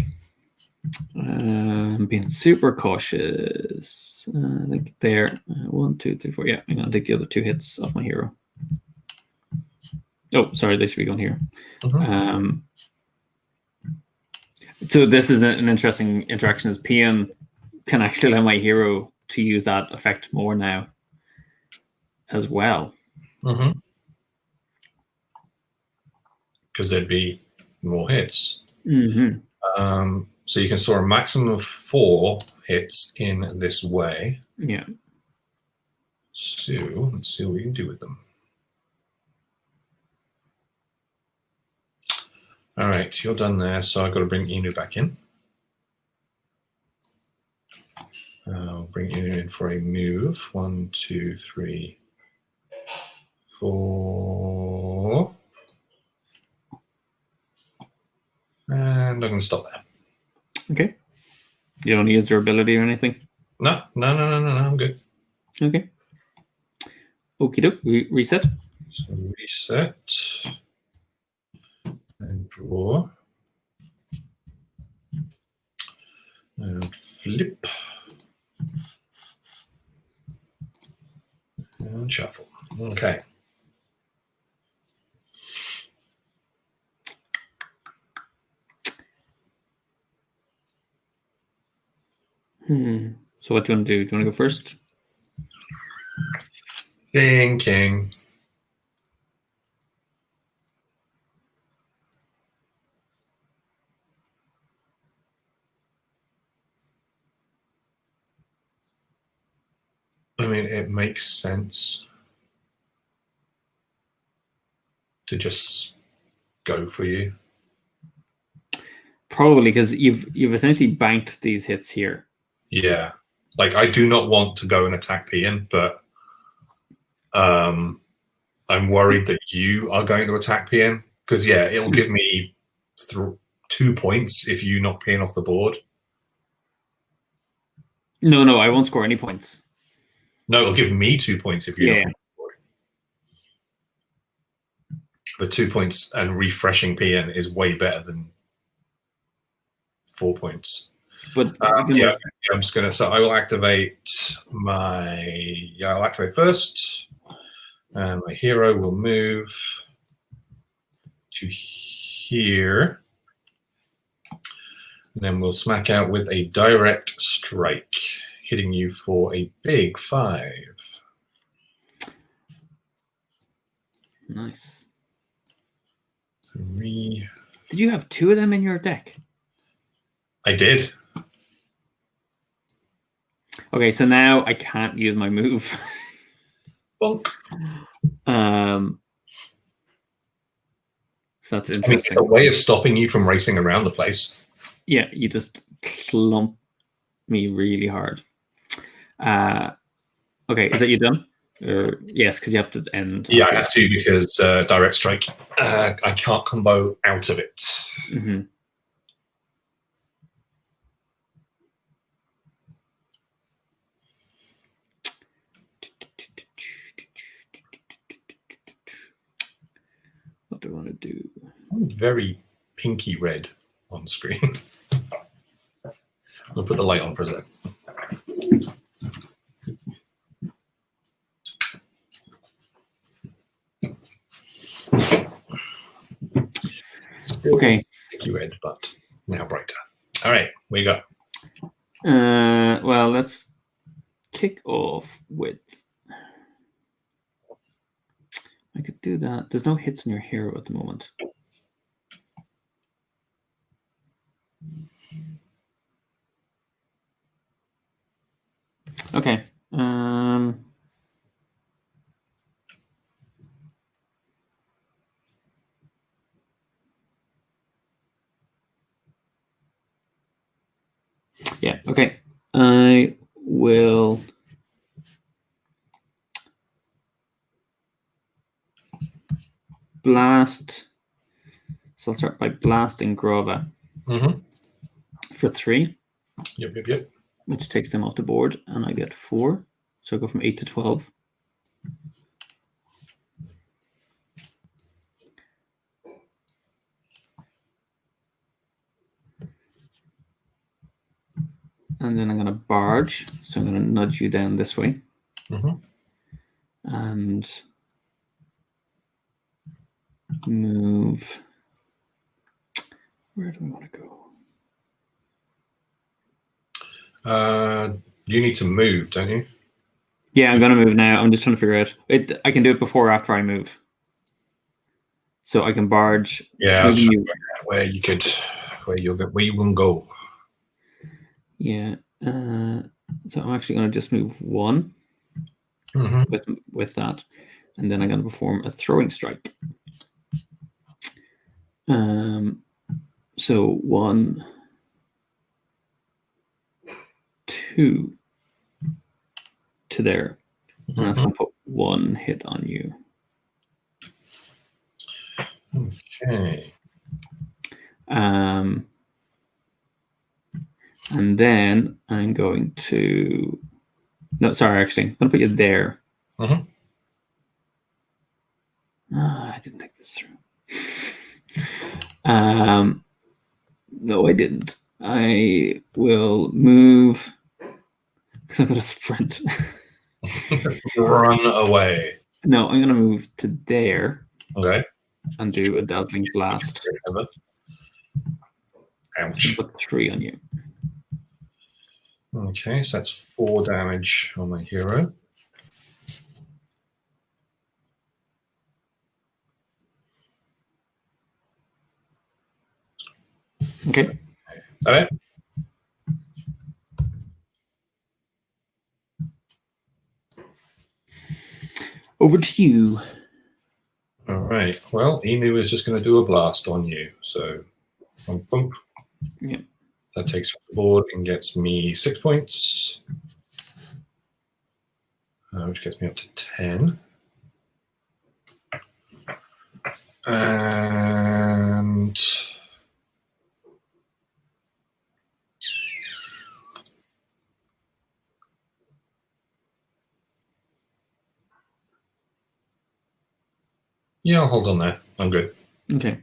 I'm being super cautious. I think there. 1, 2, 3, 4. Yeah, I'm going to take the other 2 hits off my hero. Oh, sorry, they should be going here. So this is an interesting interaction as PM can actually allow my hero to use that effect more now as well. Because there'd be more hits. Mm-hmm. So you can store a maximum of 4 hits in this way. Yeah. So let's see what we can do with them. All right, you're done there. So I've got to bring Inu back in. I'll bring Inu in for a move. 1, 2, 3, 4. And I'm going to stop there. Okay. You don't use their ability or anything? No, I'm good. Okay. Okie doke. Reset. So reset. And draw. And flip. And shuffle. Okay. So what do you want to do? Do you want to go first? Thinking. I mean, it makes sense to just go for you. Probably because you've essentially banked these hits here. Yeah. Like, I do not want to go and attack Pian, but I'm worried that you are going to attack Pian. Because, yeah, it'll give me 2 points if you knock Pian off the board. No, I won't score any points. No, it'll give me 2 points if you knock me off the board. But 2 points and refreshing Pian is way better than 4 points. But I'm just gonna. So I will activate I'll activate first, and my hero will move to here, and then we'll smack out with a direct strike, hitting you for a big 5. Nice. 3. Did you have 2 of them in your deck? I did. Okay, so now I can't use my move. Bonk. So that's interesting. I mean, it's a way of stopping you from racing around the place. Yeah, you just clump me really hard. Okay, is that you done? Yes, because you have to end. Yeah, I have to because direct strike. I can't combo out of it. Mm-hmm. What do I want to do? I'm very pinky red on screen. I'll put the light on for a sec. Still okay. Pinky red, but now brighter. All right, where you go? Well, let's kick off with. I could do that. There's no hits in your hero at the moment. Okay. Yeah, okay. I will blast. So I'll start by blasting Grova for 3. Yep. Which takes them off the board, and I get 4. So I go from 8 to 12. and then I'm going to barge. So I'm going to nudge you down this way. And move. Where do we want to go? You need to move, don't you? Yeah, I'm going to move now. I'm just trying to figure out. I can do it before or after I move. So I can barge. Yeah, where you can go. Yeah. So I'm actually going to just move one with that, and then I'm going to perform a throwing strike. So 1, 2 to there, and that's going to put 1 hit on you. Okay. And then I'm going to. No, sorry, actually, I'm going to put you there. I didn't think this through. No, I didn't. I will move because I've got to sprint. Run away. No, I'm going to move to there. Okay. And do a dazzling blast. Ouch. Put 3 on you. Okay, so that's 4 damage on my hero. Okay. Is that it? Over to you. All right. Well, Emu is just going to do a blast on you. So, boom. Yeah. That takes off the board and gets me 6 points, which gets me up to 10. And yeah, I'll hold on there. I'm good. Okay.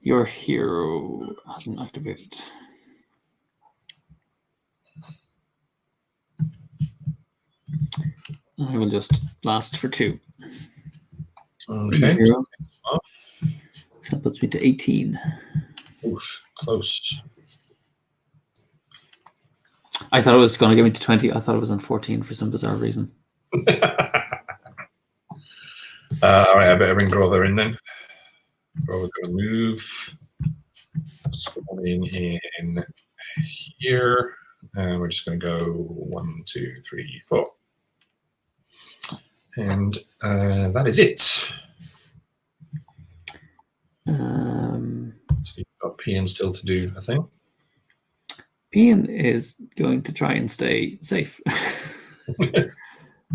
Your hero hasn't activated. I will just blast for 2. Okay. That puts me to 18. Oof, close. I thought it was going to give me to 20. I thought it was on 14 for some bizarre reason. All right, I better bring Grover in then. Grover's going to move. Spawning in here. And we're just going to go 1, 2, 3, 4. And that is it. So you've got Pian still to do, I think. Pian is going to try and stay safe.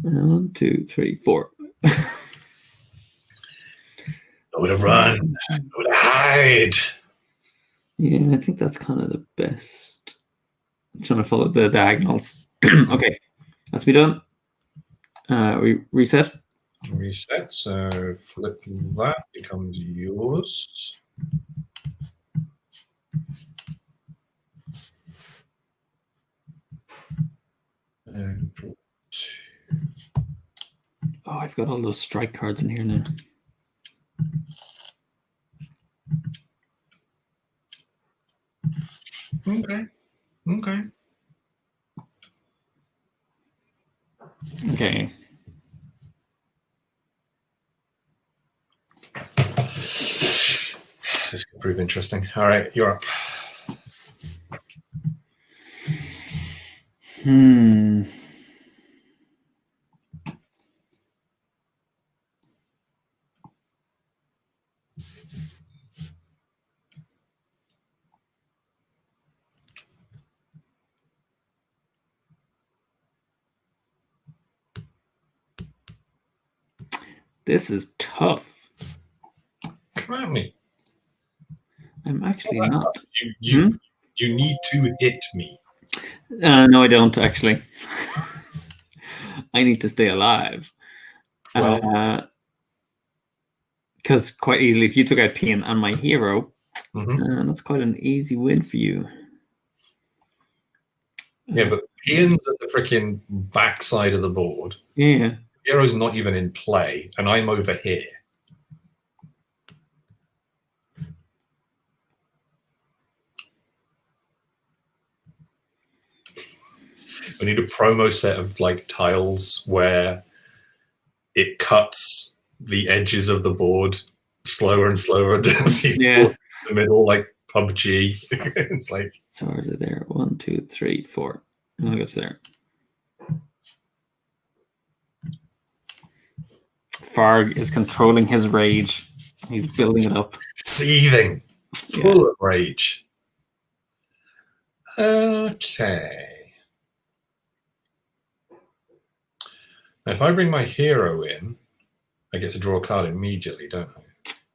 1, 2, 3, 4. Nowhere to run. Nowhere to hide. Yeah, I think that's kind of the best. I'm trying to follow the diagonals. Okay, that's me done. We reset. Reset. So flip that becomes yours. And draw 2. Oh, I've got all those strike cards in here now. Okay. Okay. This could prove interesting. All right, you're up. This is tough. Come at me. I'm actually not. You need to hit me. No, I don't actually. I need to stay alive. 12. Because quite easily, if you took out Pian and my hero, Mhm. that's quite an easy win for you. Yeah, but Pian's at the freaking backside of the board. Yeah. Hero's not even in play, and I'm over here. We need a promo set of like tiles where it cuts the edges of the board slower and slower as you pull in the middle, like PUBG. It's like, so where is it there? 1, 2, 3, 4. I'll go there. Farg is controlling his rage. He's building it up. Seething. Full of rage. Okay. Now, if I bring my hero in, I get to draw a card immediately, don't I?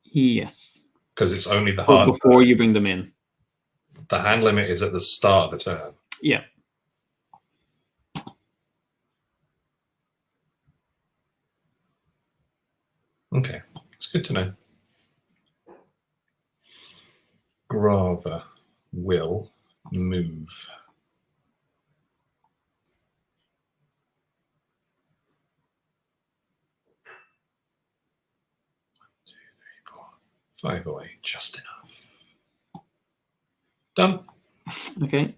Yes. Because it's only the hard. Before you bring them in. The hand limit is at the start of the turn. Yeah. Okay. It's good to know. Grava will move. 5 away, just enough. Done. Okay.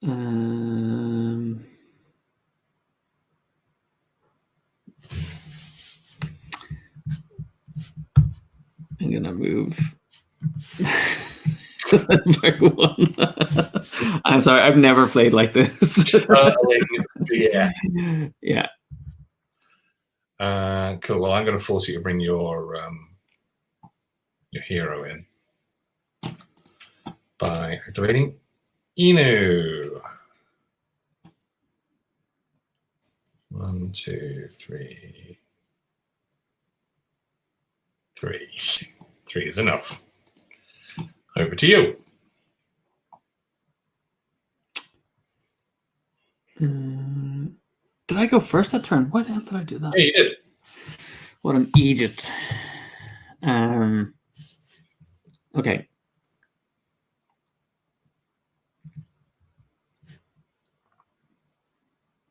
I'm gonna move. I'm sorry, I've never played like this. Yeah. Yeah. Cool. Well, I'm going to force you to bring your hero in by activating Inu. 1, 2, 3. 3. 3 is enough. Over to you. Did I go first that turn? Why the hell did I do that? Yeah, you did. What an Egypt. Okay.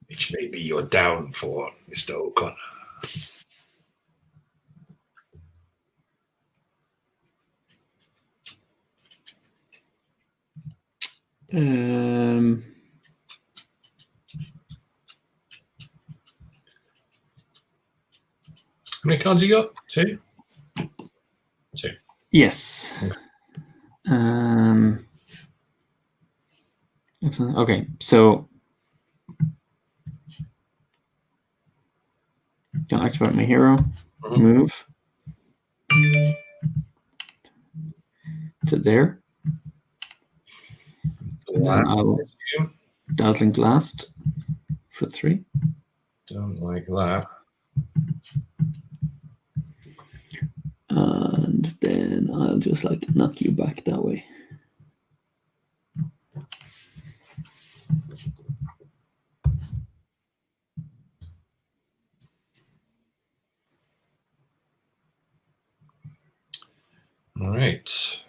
Which may be your downfall, Mr. O'Connor. How many cards you got? 2? 2. Yes. Okay, so gonna activate my hero. Move to there. And then I'll Dazzling Blast for 3. Don't like that. And then I'll just like knock you back that way. All right.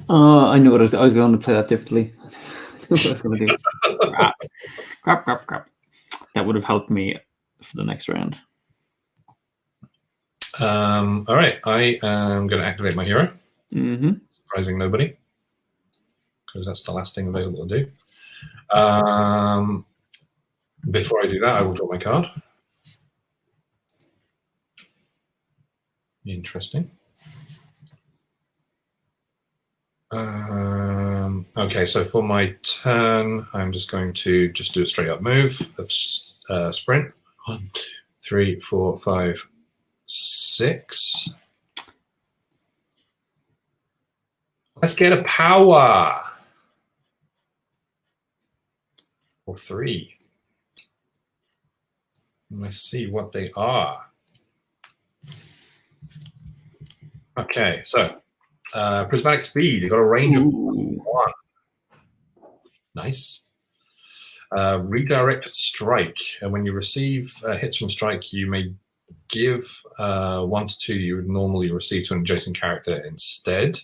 I knew what I was going to play that differently. What I was going to do. Crap. That would have helped me for the next round. All right. I am going to activate my hero. Surprising nobody, because that's the last thing available to do. Before I do that, I will draw my card. Interesting. Okay, so for my turn, I'm just going to just do a straight up move of sprint. 1, 2, 3, 4, 5, 6. Let's get a power. Or 3. Let's see what they are. Okay, so Prismatic Speed. You got a range of 1. Nice. Redirect strike. And when you receive hits from strike, you may give 1 to 2 you would normally receive to an adjacent character instead.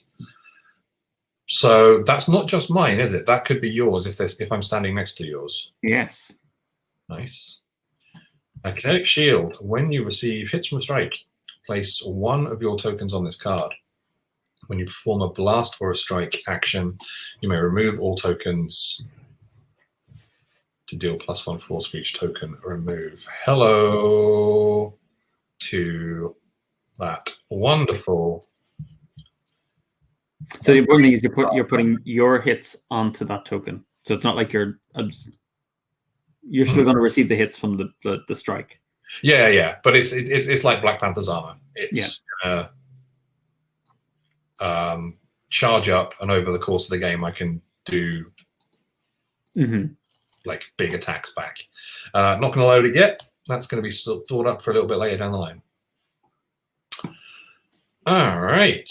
So that's not just mine, is it? That could be yours if I'm standing next to yours. Yes. Nice. A Kinetic Shield. When you receive hits from strike, place 1 of your tokens on this card. When you perform a blast or a strike action, you may remove all tokens to deal +1 force for each token remove. Hello to that. Wonderful. So the important thing is you're putting your hits onto that token. So it's not like you're still going to receive the hits from the strike. Yeah. But it's like Black Panther's armor. It's charge up, and over the course of the game, I can do like big attacks back. Not going to load it yet. That's going to be stored up for a little bit later down the line. All right.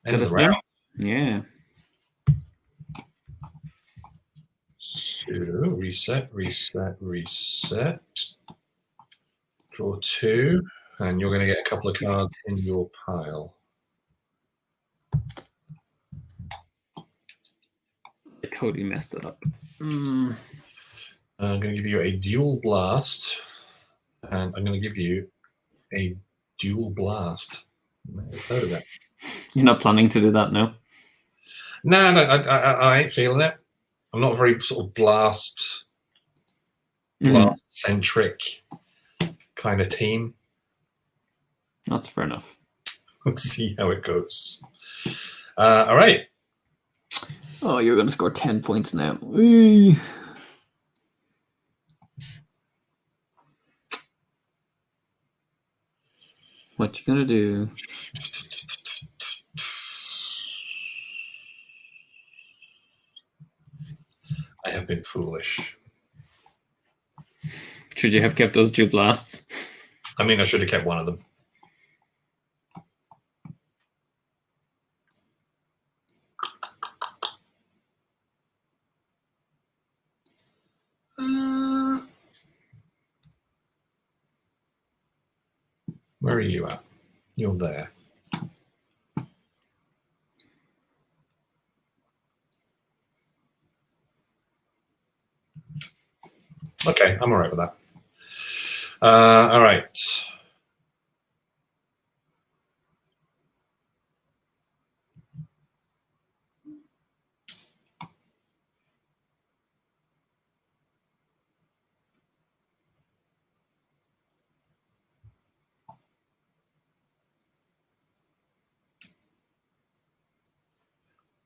End of the round. Yeah. So reset. Draw 2, and you're going to get a couple of cards in your pile. I totally messed it up. I'm going to give you a dual blast, and I'm going to give you a dual blast. I've heard of that. You're not planning to do that, no? No, I ain't feeling it. I'm not very sort of blast-centric kind of team. That's fair enough. Let's see how it goes. All right. Oh, you're going to score 10 points now. Whee. What you going to do? I have been foolish. Should you have kept those 2 blasts? I mean, I should have kept one of them. Where are you at? You're there. Okay, I'm all right with that. All right.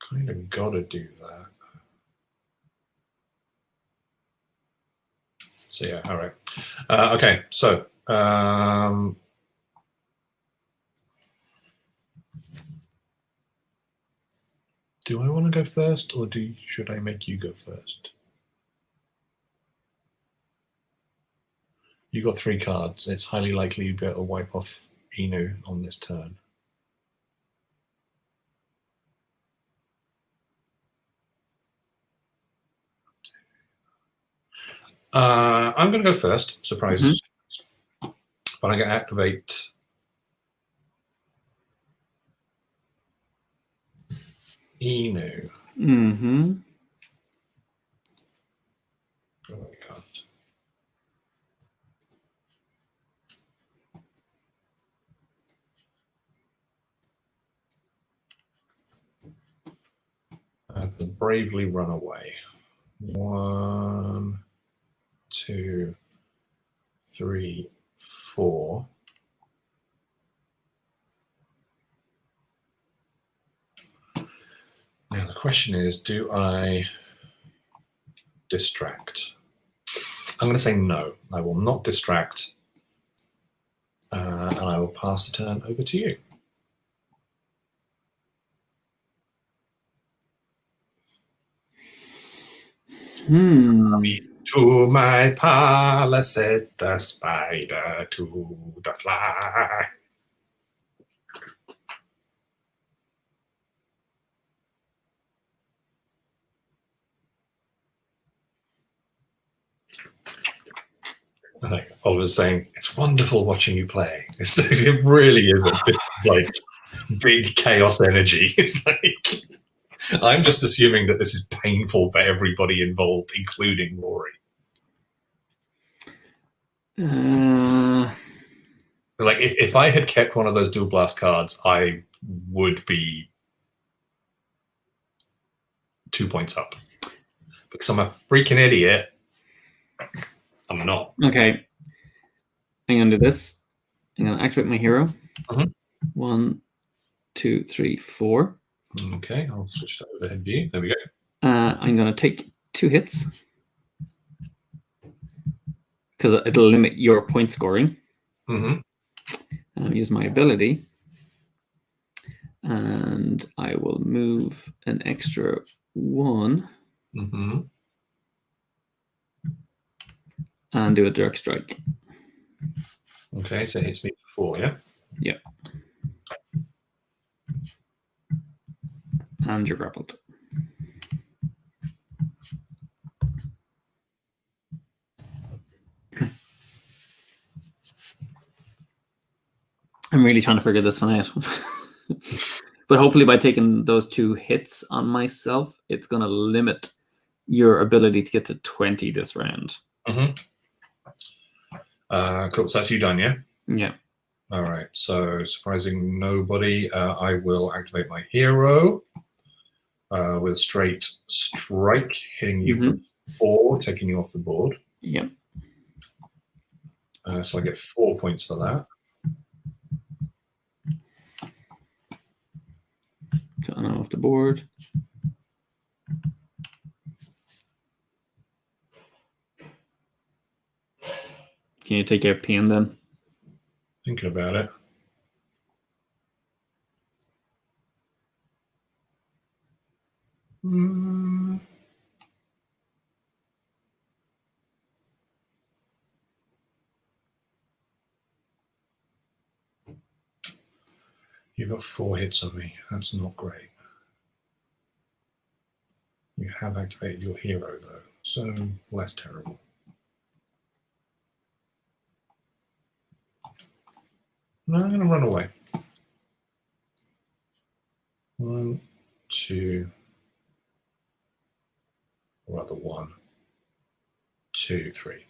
Kind of got to do that. So yeah, all right. Okay, so do I want to go first, or should I make you go first? You got 3 cards. It's highly likely you'd be able to wipe off Inu on this turn. I'm going to go first. Surprise. But I'm going to activate Inu. Oh, I can't. I have to bravely run away. 1, 2, 3, 4. Now the question is, do I distract? I'm going to say no. I will not distract, and I will pass the turn over to you. To my palace, set the spider to the fly. Like Oliver's saying, it's wonderful watching you play. It really is a bit like big chaos energy. It's like, I'm just assuming that this is painful for everybody involved, including Rory. Like, if I had kept one of those dual blast cards, I would be 2 points up. Because I'm a freaking idiot. I'm not. Okay. I'm going to do this. I'm going to activate my hero. Mhm. 1, 2, 3, 4. Okay, I'll switch to overhead view. There we go. I'm going to take 2 hits. Because it'll limit your point scoring. Mm-hmm. Use my ability. And I will move an extra 1. Mm-hmm. And do a direct strike. Okay, so it hits me for 4, yeah? Yep. And you're grappled. I'm really trying to figure this one out. But hopefully by taking those 2 hits on myself, it's going to limit your ability to get to 20 this round. Mm-hmm. Cool, so that's you done, yeah? Yeah. All right, so surprising nobody, I will activate my hero with straight strike, hitting you for 4, taking you off the board. Yep. So I get 4 points for that. So I'm off the board. Can you take out pain then? Thinking about it. You got 4 hits on me. That's not great. You have activated your hero, though, so less terrible. No, I'm going to run away. 1, 2, or rather 1, 2, 3.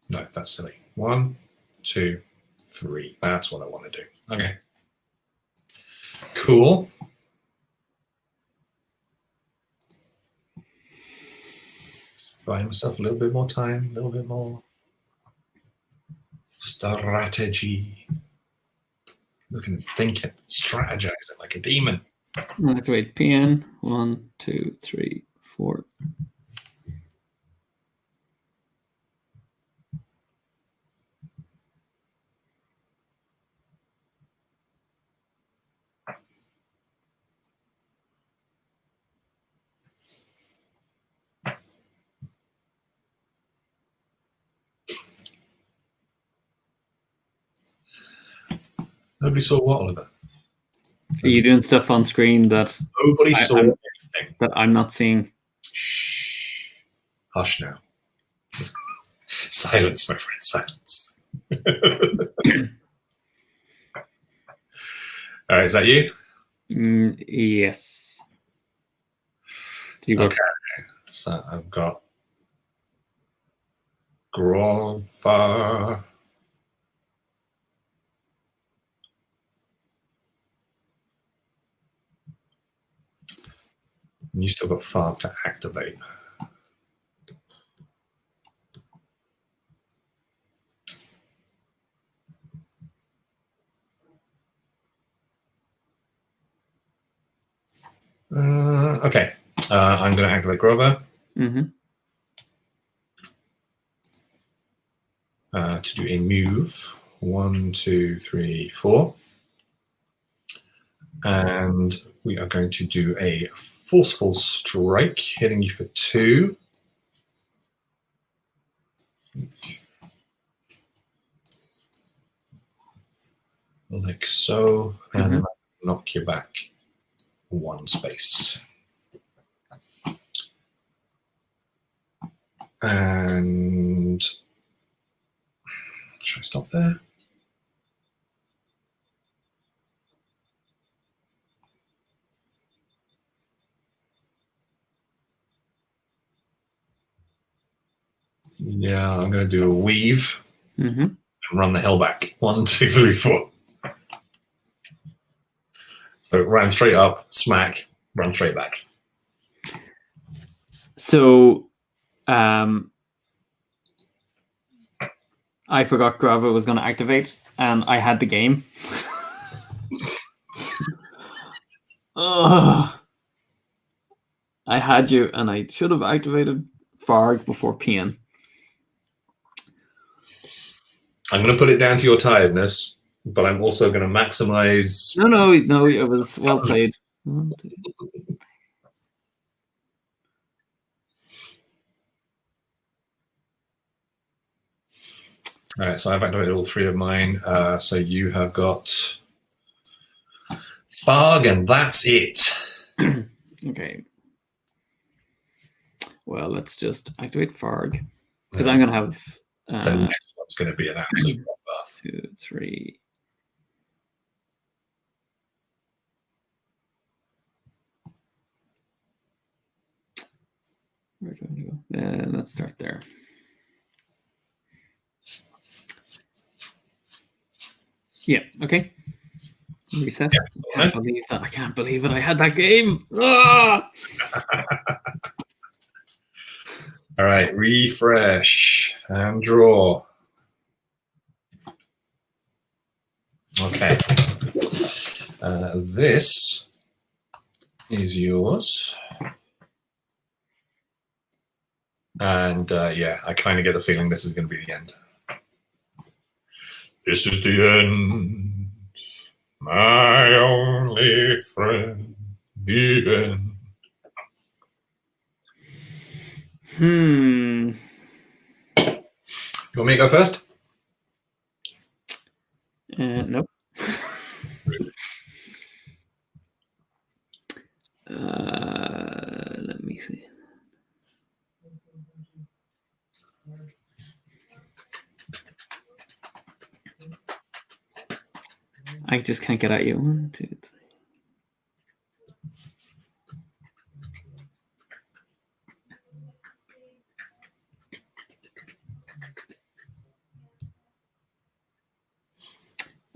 No, that's silly. 1, 2, 3. That's what I want to do. Okay. Cool. Buying myself a little bit more time, a little bit more strategy. Looking and thinking, strategizing like a demon. Activate PN. 1, 2, 3, 4. Nobody saw what, Oliver? Are you doing stuff on screen that Nobody saw anything. that I'm not seeing? Shh. Hush now. Silence, my friend, silence. All right, is that you? Yes. Okay. So I've got Grover. And you still got Farm to activate. Okay. I'm going to activate Grover. To do a move. 1, 2, 3, 4. And we are going to do a forceful strike, hitting you for 2. Like so. And then I'll knock you back 1 space. And should I stop there? Yeah, I'm going to do a weave and run the hell back. 1, 2, 3, 4. So ran straight up, smack, run straight back. So, I forgot Grava was going to activate, and I had the game. I had you, and I should have activated Farg before peeing. I'm going to put it down to your tiredness, but I'm also going to maximize. No, it was well played. All right, so I've activated all 3 of mine. So you have got Farg, and that's it. Okay. Well, let's just activate Farg, because I'm going to have... the next one's going to be an absolute bloodbath. 2, 3... Where do I go? Let's start there. Yeah, okay. Reset. Yeah. I can't believe that. I can't believe it. I had that game. Ah! All right, refresh and draw. Okay. This is yours. And yeah, I kind of get the feeling this is going to be the end. This is the end, my only friend, the end. You want me to go first? Nope. Let me see. I just can't get at you. 1, 2, 3.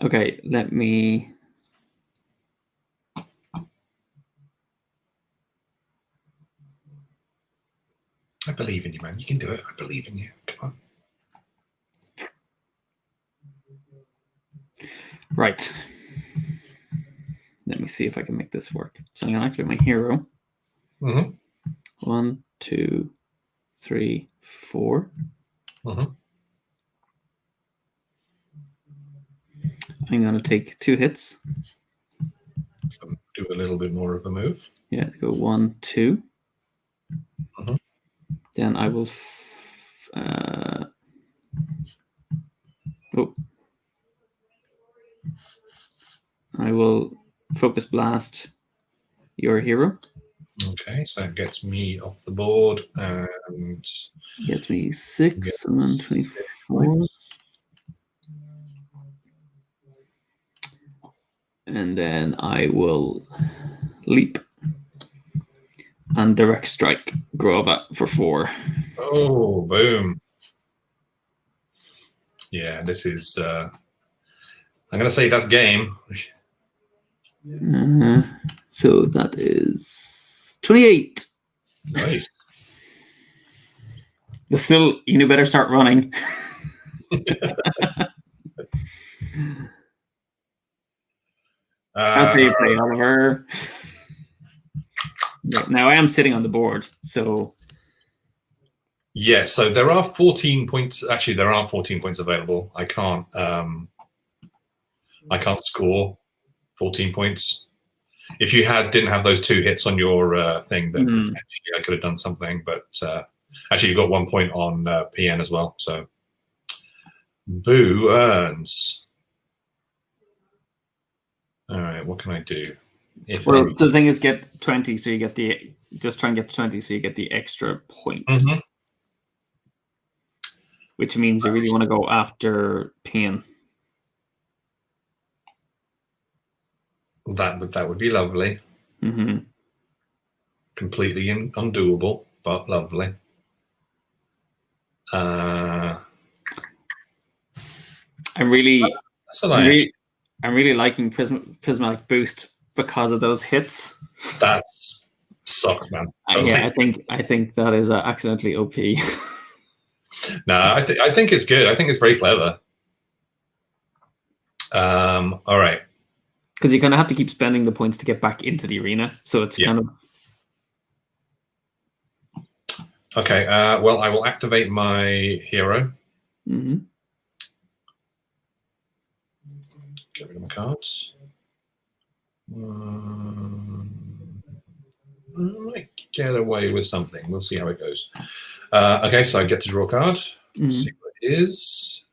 Okay, let me... I believe in you, man. You can do it. I believe in you. Come on. Right. Let me see if I can make this work. So I'm going to activate my hero. 1, 2, 3, 4. I'm going to take 2 hits. Do a little bit more of a move. Yeah, go 1, 2. Then I will... I will focus blast your hero. Okay, so it gets me off the board and... Gets me 6 and then 24. And then I will leap and direct strike Grova for 4. Oh, boom. Yeah, this is... I'm going to say that's game. So that is 28. Nice. Still, you better start running. How do you play, Oliver? Now I am sitting on the board, so... Yeah, so there are 14 points. Actually, there are 14 points available. I can't score 14 points. If you didn't have those 2 hits on your thing, then potentially I could have done something. But actually, you got 1 point on PN as well. So Boo earns. All right, what can I do? Well, the thing is, get 20, so you get the... Just try and get 20, so you get the extra point. which means you really want to go after pain. That would be lovely. Mm-hmm. Completely undoable, but lovely. I'm really liking Prismatic Boost because of those hits. That sucks, man. Yeah, I think that is accidentally OP. No, I think it's good. I think it's very clever. All right. Because you kind of have to keep spending the points to get back into the arena, so it's kind of. Okay. Well, I will activate my hero. Mm-hmm. Get rid of my cards. I might get away with something. We'll see how it goes. Okay, so I get to draw a card. Mm-hmm. See what it is.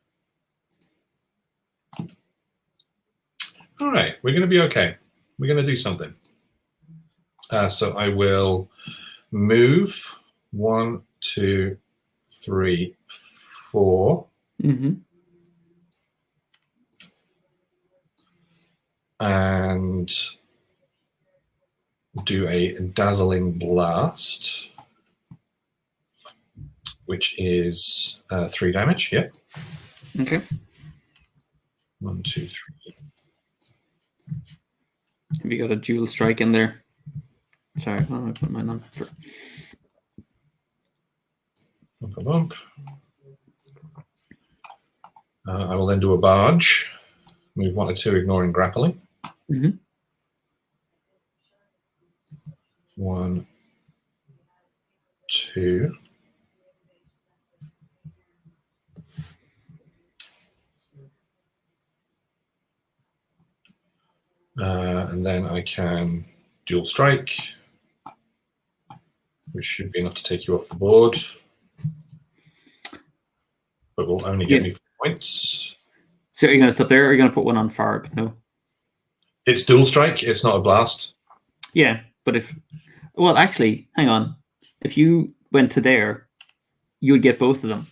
All right, we're going to be okay. We're going to do something. So I will move 1, 2, 3, 4. Mm-hmm. And do a dazzling blast, which is 3 damage. Yeah. Okay. 1, 2, 3. Have you got a dual strike in there? Sorry, I'm going to put mine on. Bump, bump. I will then do a barge. Move 1 or 2, ignoring grappling. Mm-hmm. 1, 2. And then I can dual strike, which should be enough to take you off the board, but will only get me 4 points. So are you going to stop there, or are you going to put one on Farg? No. It's dual strike. It's not a blast. Yeah, but well, actually, hang on. If you went to there, you would get both of them.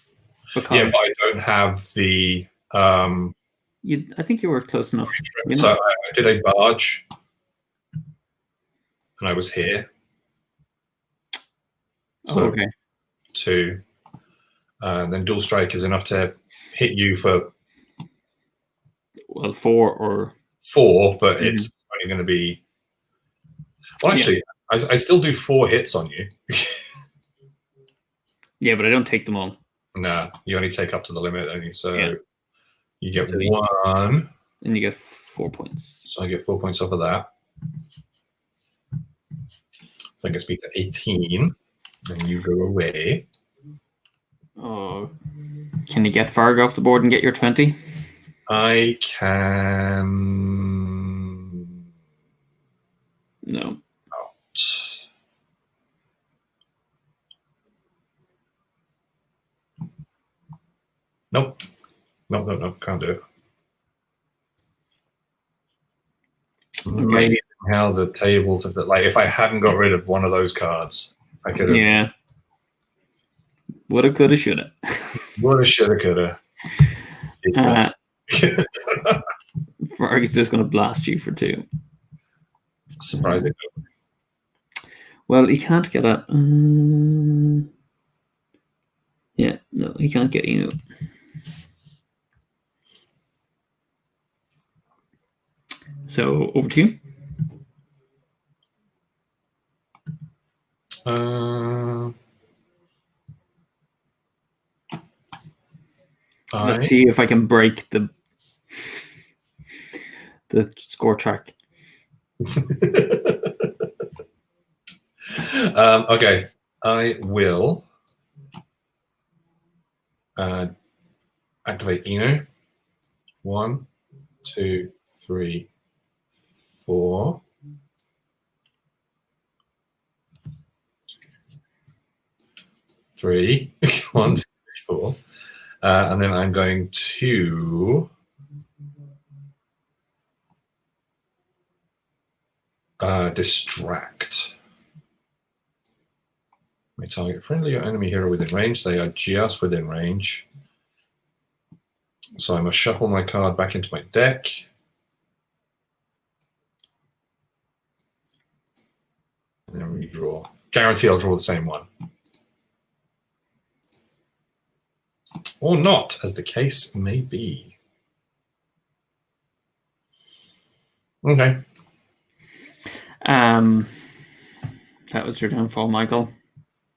Yeah, but I don't have the. I think you were close enough. So I did a barge, and I was here. So okay. 2. And then dual strike is enough to hit you for. Well, 4 or 4, but it's only going to be. Well, actually, I still do 4 hits on you. Yeah, but I don't take them all. No, you only take up to the limit, only. So you get 1. And you get 4 points. So I get 4 points off of that. So I gets me to 18. And you go away. Oh, can you get Farg off the board and get your 20? I can. No. Nope. Nope. Can't do it. Okay. Amazing how the tables of like if I hadn't got rid of one of those cards, I could have. Yeah. Woulda, coulda, shoulda. Woulda, shoulda, coulda. Farg is just going to blast you for 2. Surprising. Well, he can't get a. Yeah, no, he can't get Eno. So over to you. Let's see if I can break the score track. Okay, I will activate Eno. 1, 2, 3, 4. Three. 1, 2, 3, 4. And then I'm going to distract. May target friendly or enemy hero within range. They are just within range. So I must shuffle my card back into my deck. And then redraw. Guarantee I'll draw the same one. Or not, as the case may be. Okay. That was your downfall, Michael.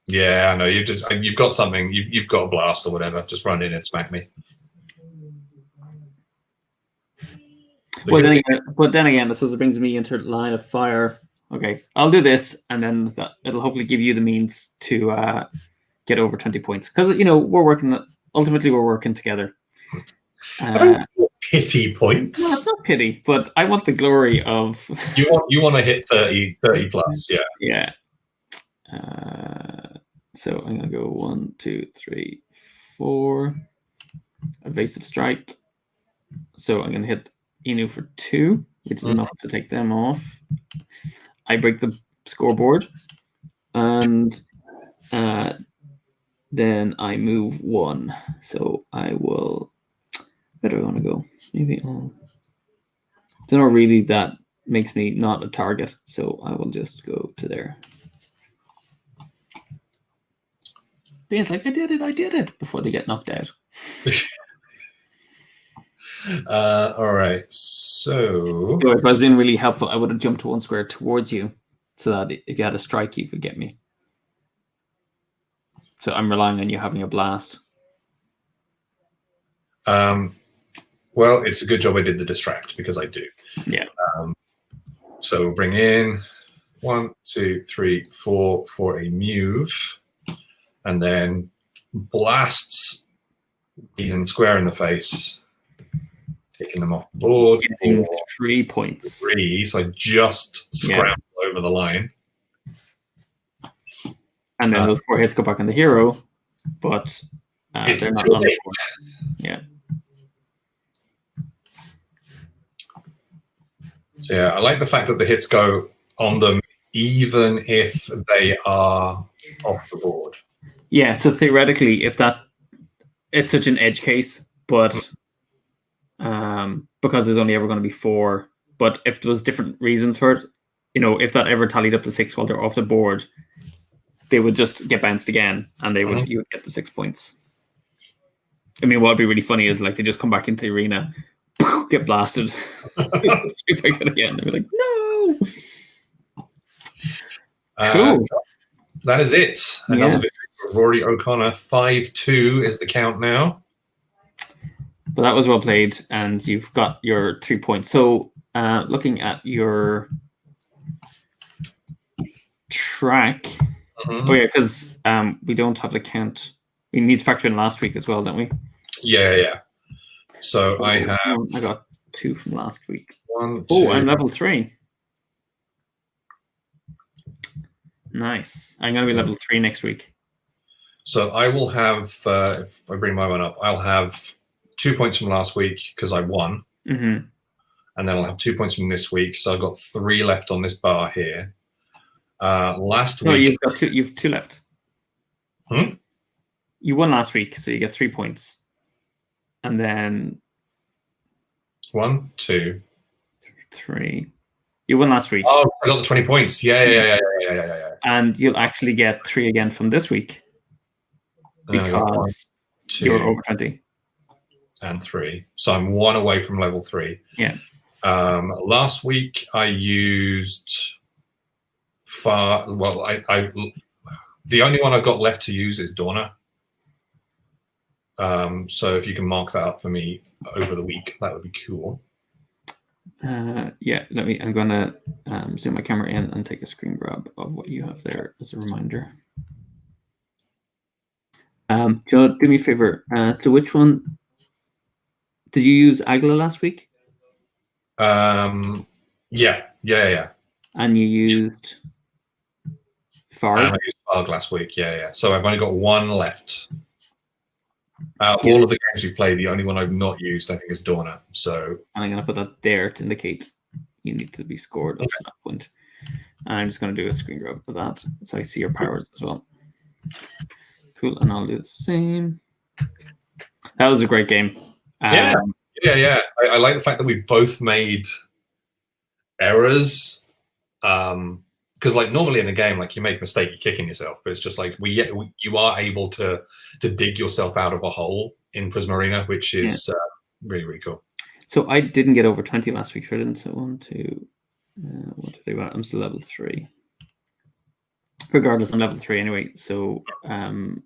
Yeah, I know. You've got something. You've got a blast or whatever. Just run in and smack me. But then again, I suppose it brings me into line of fire. Okay, I'll do this, and then it'll hopefully give you the means to get over 20 points. Because we're working. Ultimately, we're working together. Pity points. No, it's not pity, but I want the glory of. you want to hit 30 plus, yeah. Yeah. So I'm gonna go 1, 2, 3, 4. Evasive strike. So I'm gonna hit Inu for 2, which is enough to take them off. I break the scoreboard, and then I move 1. So I will. Where do I want to go? Maybe I'll. Don't know really that makes me not a target, so I will just go to there. It's like I did it before they get knocked out. All right, so If I was being really helpful, I would have jumped 1 square towards you, so that if you had a strike, you could get me. So I'm relying on you having a blast. Well, it's a good job I did the distract because I do. Yeah. So we'll bring in 1, 2, 3, 4 for a move, and then blasts Ethan square in the face, taking them off the board. 3 points. 3, so I just scrambled over the line. And then those 4 hits go back on the hero, but they're not on the board. Yeah. So yeah, I like the fact that the hits go on them even if they are off the board. Yeah, so theoretically, if it's such an edge case, but because there's only ever going to be 4, but if there was different reasons for it, if that ever tallied up to 6 while they're off the board, they would just get bounced again, and you would get the 6 points. I mean, what would be really funny is like they just come back into the arena, get blasted, straight back in again. They'd be like, no. Cool. That is it. Another victory for Rory O'Connor. 5-2 is the count now. But that was well played, and you've got your 3 points. So, looking at your track, oh yeah, because we don't have the count. We need to factor in last week as well, don't we? Yeah. So I got 2 from last week. 1, 2. Oh, I'm level 3. Nice. I'm going to be level 3 next week. So I will have, if I bring my one up, I'll have 2 points from last week because I won. Mm-hmm. And then I'll have 2 points from this week. So I've got 3 left on this bar here. Last week. No, you've 2 left. You won last week, so you get 3 points. And then 1, 2, 3. You won last week. Oh, I got the 20 points. Yeah. And you'll actually get 3 again from this week because you're over 20. And 3. So I'm 1 away from level 3. Yeah. Last week I used the only one I've got left to use is Dawner. So if you can mark that up for me over the week, that would be cool. Yeah, I'm going to zoom my camera in and take a screen grab of what you have there as a reminder. Joe, do me a favor. So which one? Did you use Agla last week? Yeah. And you used Farg? I used Farg last week, yeah. So I've only got 1 left. All of the games we've played, the only one I've not used, I think, is Dawner. So I'm going to put that there to indicate you need to be scored up to that point. And I'm just going to do a screen grab for that, so I see your powers as well. Cool, and I'll do the same. That was a great game. Yeah. I like the fact that we both made errors. Because like normally in a game, like you make a mistake, you're kicking yourself, but it's just like you are able to dig yourself out of a hole in Prismarina, which is really, really cool. So I didn't get over 20 last week, so I didn't. So 1, 2, 1, 2, 3. I'm still level 3. Regardless, I'm level 3 anyway. So and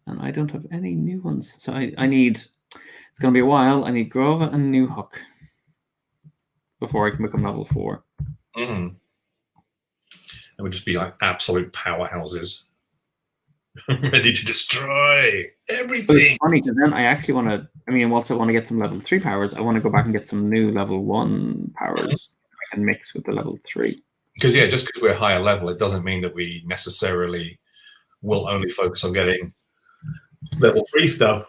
I don't have any new ones. So I need. It's gonna be a while. I need Grova and New Hook before I can become level 4. Mm. It would just be like absolute powerhouses, ready to destroy everything. But it's funny because then I actually want to. I mean, whilst I want to get some level 3 powers, I want to go back and get some new level 1 powers I can mix with the level 3. Because just because we're higher level, it doesn't mean that we necessarily will only focus on getting level 3 stuff.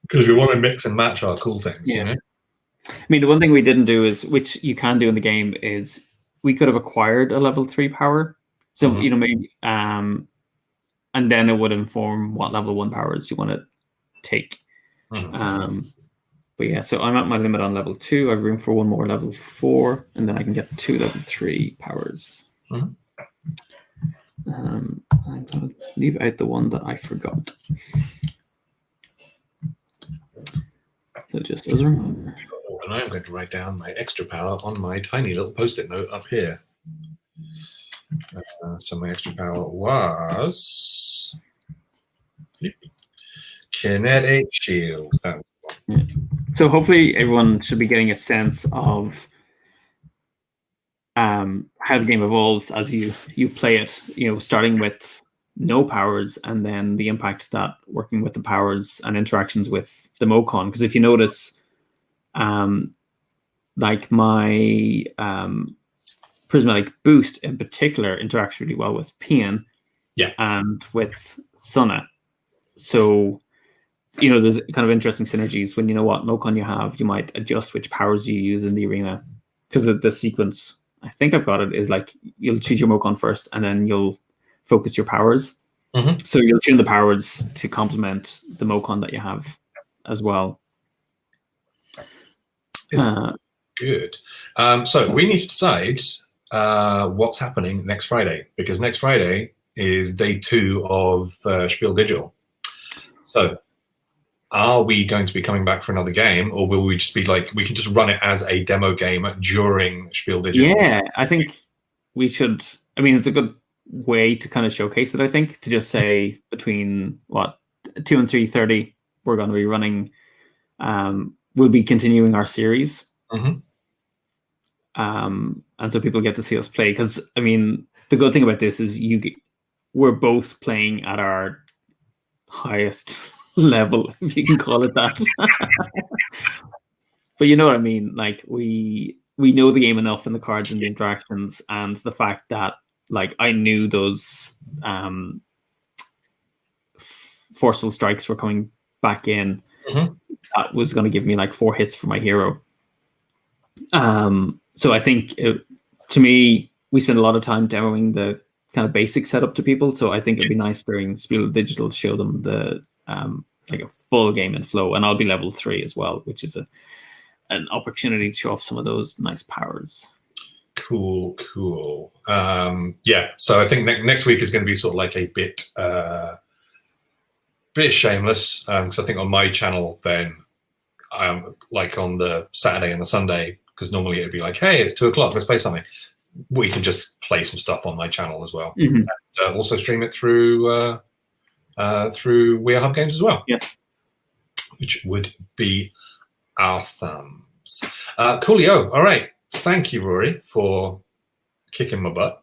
Because we want to mix and match our cool things. Yeah. You know? I mean, the one thing we didn't do is, which you can do in the game, is we could have acquired a level 3 power. So maybe, and then it would inform what level 1 powers you want to take. But yeah, so I'm at my limit on level 2. I have room for 1 more level 4, and then I can get 2 level 3 powers. I'm going to leave out the one that I forgot. So just as a reminder. And I'm going to write down my extra power on my tiny little post-it note up here. So my extra power was Kinetic Shield. So hopefully everyone should be getting a sense of how the game evolves as you play it. Starting with no powers, and then the impact that working with the powers and interactions with the Mocon. Because if you notice, like my Prismatic Boost in particular interacts really well with Pian and with Sunna. So, there's kind of interesting synergies when you know what Mocon you have, you might adjust which powers you use in the arena. Because the sequence, I think I've got it, is like you'll choose your Mocon first and then you'll focus your powers. So you'll tune the powers to complement the Mocon that you have as well. Good. So we need to decide what's happening next Friday, because next Friday is day 2 of Spiel Digital. So are we going to be coming back for another game, or will we just be like, we can just run it as a demo game during Spiel Digital? Yeah, I think we should. I mean, it's a good way to kind of showcase it, I think, to just say between 2 and 3:30 we're going to be running, we'll be continuing our series. And so people get to see us play, because I mean the good thing about this is we're both playing at our highest level, if you can call it that. But you know what I mean, like we know the game enough, and the cards and the interactions, and the fact that like I knew those forceful strikes were coming back in. That was going to give me like 4 hits for my hero. So I think to me, we spend a lot of time demoing the kind of basic setup to people. So I think it'd be nice during Spiel Digital to show them the like a full game in flow, and I'll be level 3 as well, which is an opportunity to show off some of those nice powers. Cool. So I think next week is going to be sort of like a bit shameless, because I think on my channel then, like on the Saturday and the Sunday, because normally it'd be like, hey, it's 2 o'clock, let's play something. We can just play some stuff on my channel as well. And also stream it through We Are Hub Games as well. Yes. Which would be our thumbs. Coolio. All right. Thank you, Rory, for kicking my butt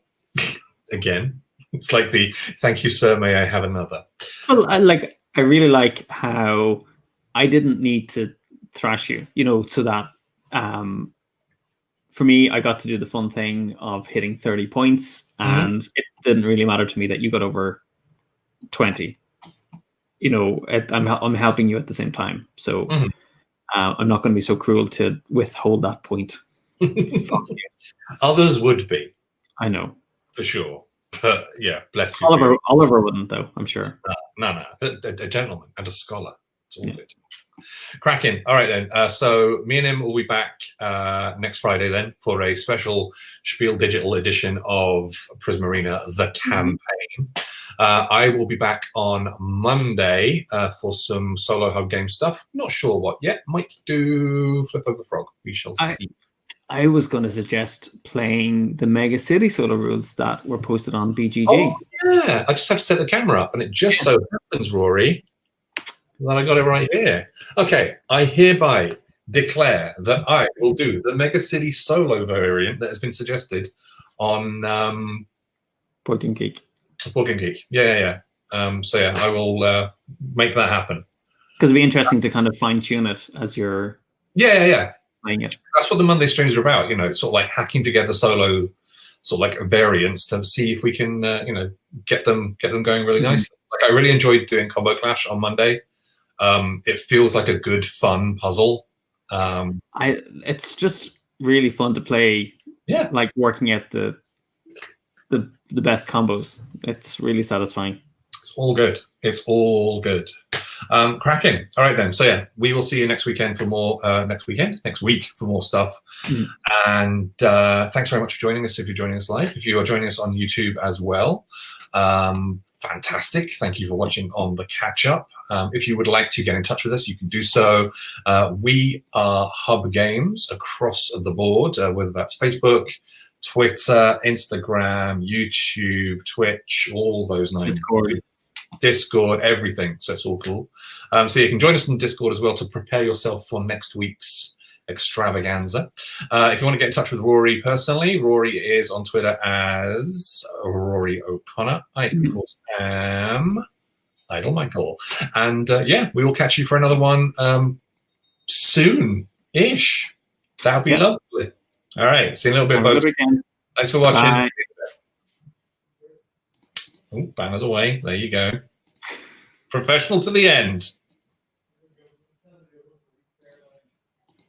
again. It's like the thank you, sir, may I have another? Well, I really like how I didn't need to thrash you, so that for me, I got to do the fun thing of hitting 30 points, and it didn't really matter to me that you got over 20. I'm helping you at the same time, so I'm not going to be so cruel to withhold that point. Fuck you. Others would be. I know. For sure. But yeah, bless you. Oliver wouldn't, though, I'm sure. No. A gentleman and a scholar. It's all good. Cracking. All right, then. So me and him will be back next Friday then for a special Spiel Digital edition of Prismarina, the campaign. I will be back on Monday for some solo hub game stuff. Not sure what yet. Might do Flip Over Frog. We shall see. I was going to suggest playing the Mega City solo rules that were posted on BGG. Oh, yeah. I just have to set the camera up, and it just so happens, Rory, that I got it right here. Okay, I hereby declare that I will do the Mega City solo variant that has been suggested on Board Game Geek. Board Game Geek. Yeah. So yeah, I will make that happen. Because it'd be interesting to kind of fine tune it as you're playing it. That's what the Monday streams are about. Sort of like hacking together solo, sort of like variants to see if we can, get them going really nicely. Like I really enjoyed doing Combo Clash on Monday. It feels like a good, fun puzzle. It's just really fun to play. Yeah, like working at the best combos. It's really satisfying. It's all good. It's all good. Cracking. All right then. So yeah, we will see you next weekend for more. Next week for more stuff. And thanks very much for joining us. If you're joining us live, if you are joining us on YouTube as well, fantastic. Thank you for watching on the catch up. If you would like to get in touch with us, you can do so. We are Hub Games across the board, whether that's Facebook, Twitter, Instagram, YouTube, Twitch, all those nice. Discord, everything. So it's all cool. So you can join us on Discord as well to prepare yourself for next week's extravaganza. If you want to get in touch with Rory personally, Rory is on Twitter as Rory O'Connor. I, of course, am Idle Michael. And we will catch you for another one soon-ish. That would be lovely. All right. See you in a little bit, folks. Thanks for watching. Bye. Oh, banners away. There you go. Professional to the end.